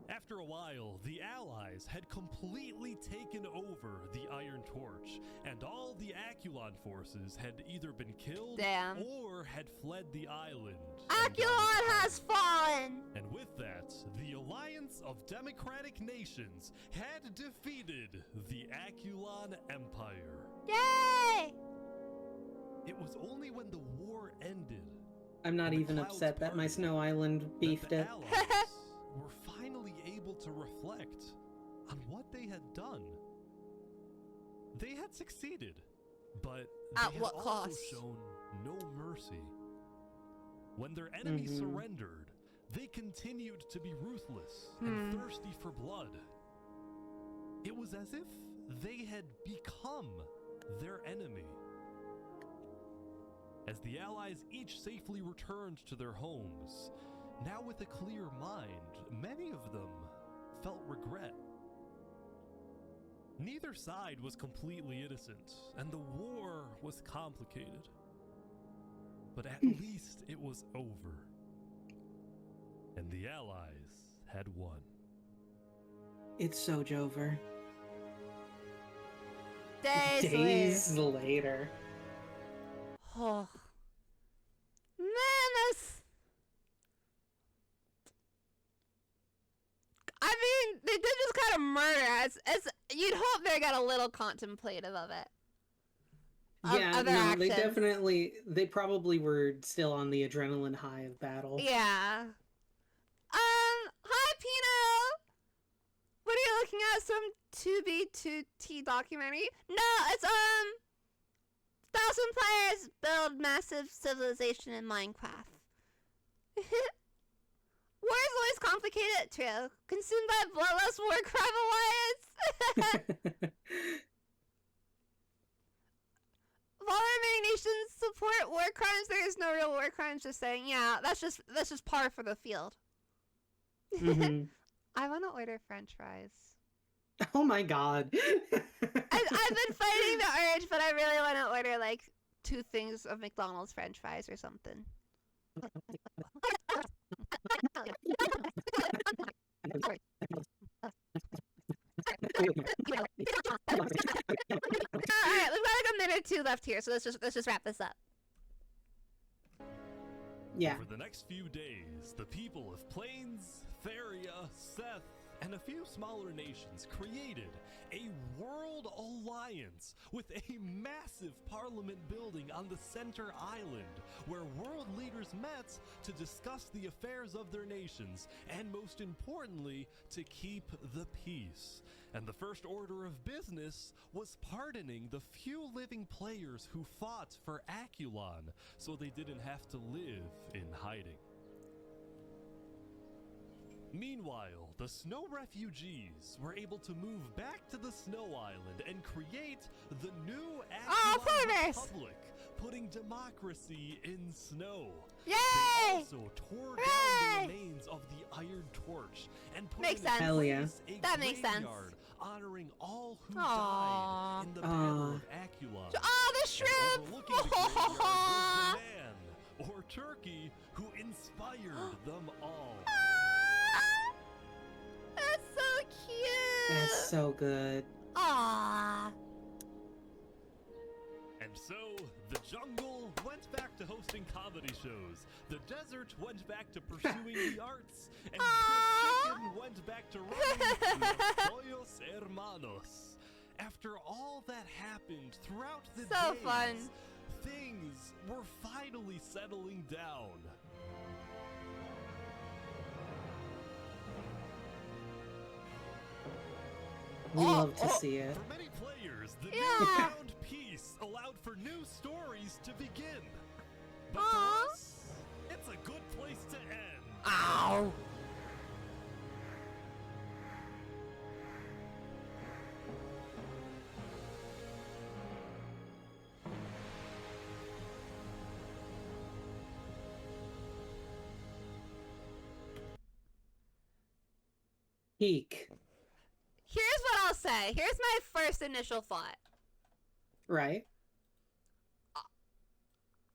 After a while, the Allies had completely taken over the Iron Torch, and all the Aculon forces had either been killed or had fled the island. Aculon has fallen! And with that, the Alliance of democratic nations had defeated the Aculon Empire. Yay! It was only when the war ended. I'm not even upset that my Snow Island beefed it. Were finally able to reflect on what they had done. They had succeeded, but they at had what also cost? shown no mercy. When their enemies surrendered, they continued to be ruthless and thirsty for blood. It was as if they had become their enemy. As the allies each safely returned to their homes, now with a clear mind, many of them felt regret. Neither side was completely innocent, and the war was complicated. But at least it was over. And the Allies had won. It's so Jover. Days later. Oh. Man, that's... I mean, they did just kind of murder. You'd hope they got a little contemplative of it. Yeah, no, they probably were still on the adrenaline high of battle. Yeah. Hi, Pino! What are you looking at? Some 2B2T documentary? No, it's, 1,000 players build massive civilization in Minecraft. War is always complicated, true. Consumed by bloodlust war crime alliance. While remaining nations support war crimes, there is no real war crimes. Just saying, yeah, that's just par for the field. I want to order French fries. Oh my god. I've been fighting the urge, but I really want to order like 2 things of McDonald's French fries or something. Alright, we've got like a minute or 2 left here, so let's just wrap this up. Yeah. For the next few days, the people of Plains, Theria, Seth, and a few smaller nations created a world alliance with a massive parliament building on the center island where world leaders met to discuss the affairs of their nations and, most importantly, to keep the peace. And the first order of business was pardoning the few living players who fought for Aculon so they didn't have to live in hiding. Meanwhile, the snow refugees were able to move back to the Snow Island and create the new Aculon Republic, putting democracy in snow. Yay! They also tore down the remains of the Iron Torch and put in place a graveyard honoring all who died in the Battle of Aculon. Oh, the shrimp! Overlooking the graveyard was the man, or turkey, who inspired them all. That's so cute! That's so good. Aww. And so, the jungle went back to hosting comedy shows, the desert went back to pursuing the arts, and the chicken went back to running Los Pollos Hermanos. After all that happened throughout the days, fun. Things were finally settling down. We love to see it. For many players, the newfound peace allowed for new stories to begin. But for us, it's a good place to end. Ow! Peak. Here's what I'll say. Here's my first initial thought. Right.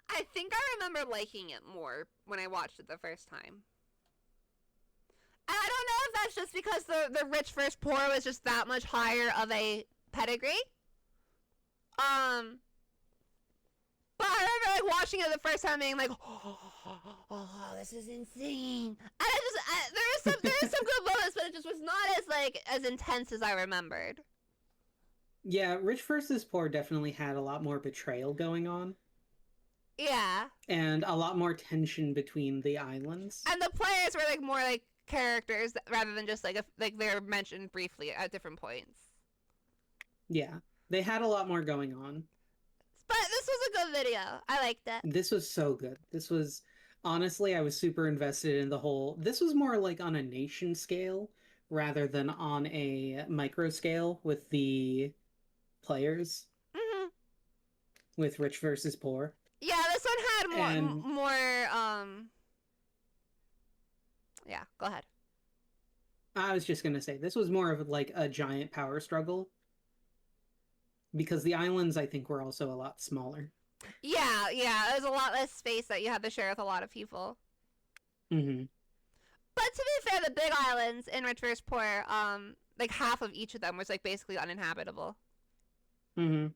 I think I remember liking it more when I watched it the first time. And I don't know if that's just because the rich first poor was just that much higher of a pedigree. But I remember like watching it the first time being like, oh, this is insane. And there is some good moments, but it just like as intense as I remembered. Yeah, Rich versus Poor definitely had a lot more betrayal going on. Yeah. And a lot more tension between the islands. And the players were like more like characters rather than just like they're mentioned briefly at different points. Yeah, they had a lot more going on. But this was a good video. I liked it. This was so good. This was, honestly, I was super invested in the whole. This was more like on a nation scale rather than on a micro scale with the players. Mm-hmm. With Rich versus Poor. Yeah, this one had more, yeah, go ahead. I was just gonna say, this was more of like a giant power struggle. Because the islands, I think, were also a lot smaller. Yeah, there's a lot less space that you had to share with a lot of people. Mm-hmm. But to be fair, the big islands in Rich vs. Poor, like half of each of them was like basically uninhabitable. Mm-hmm.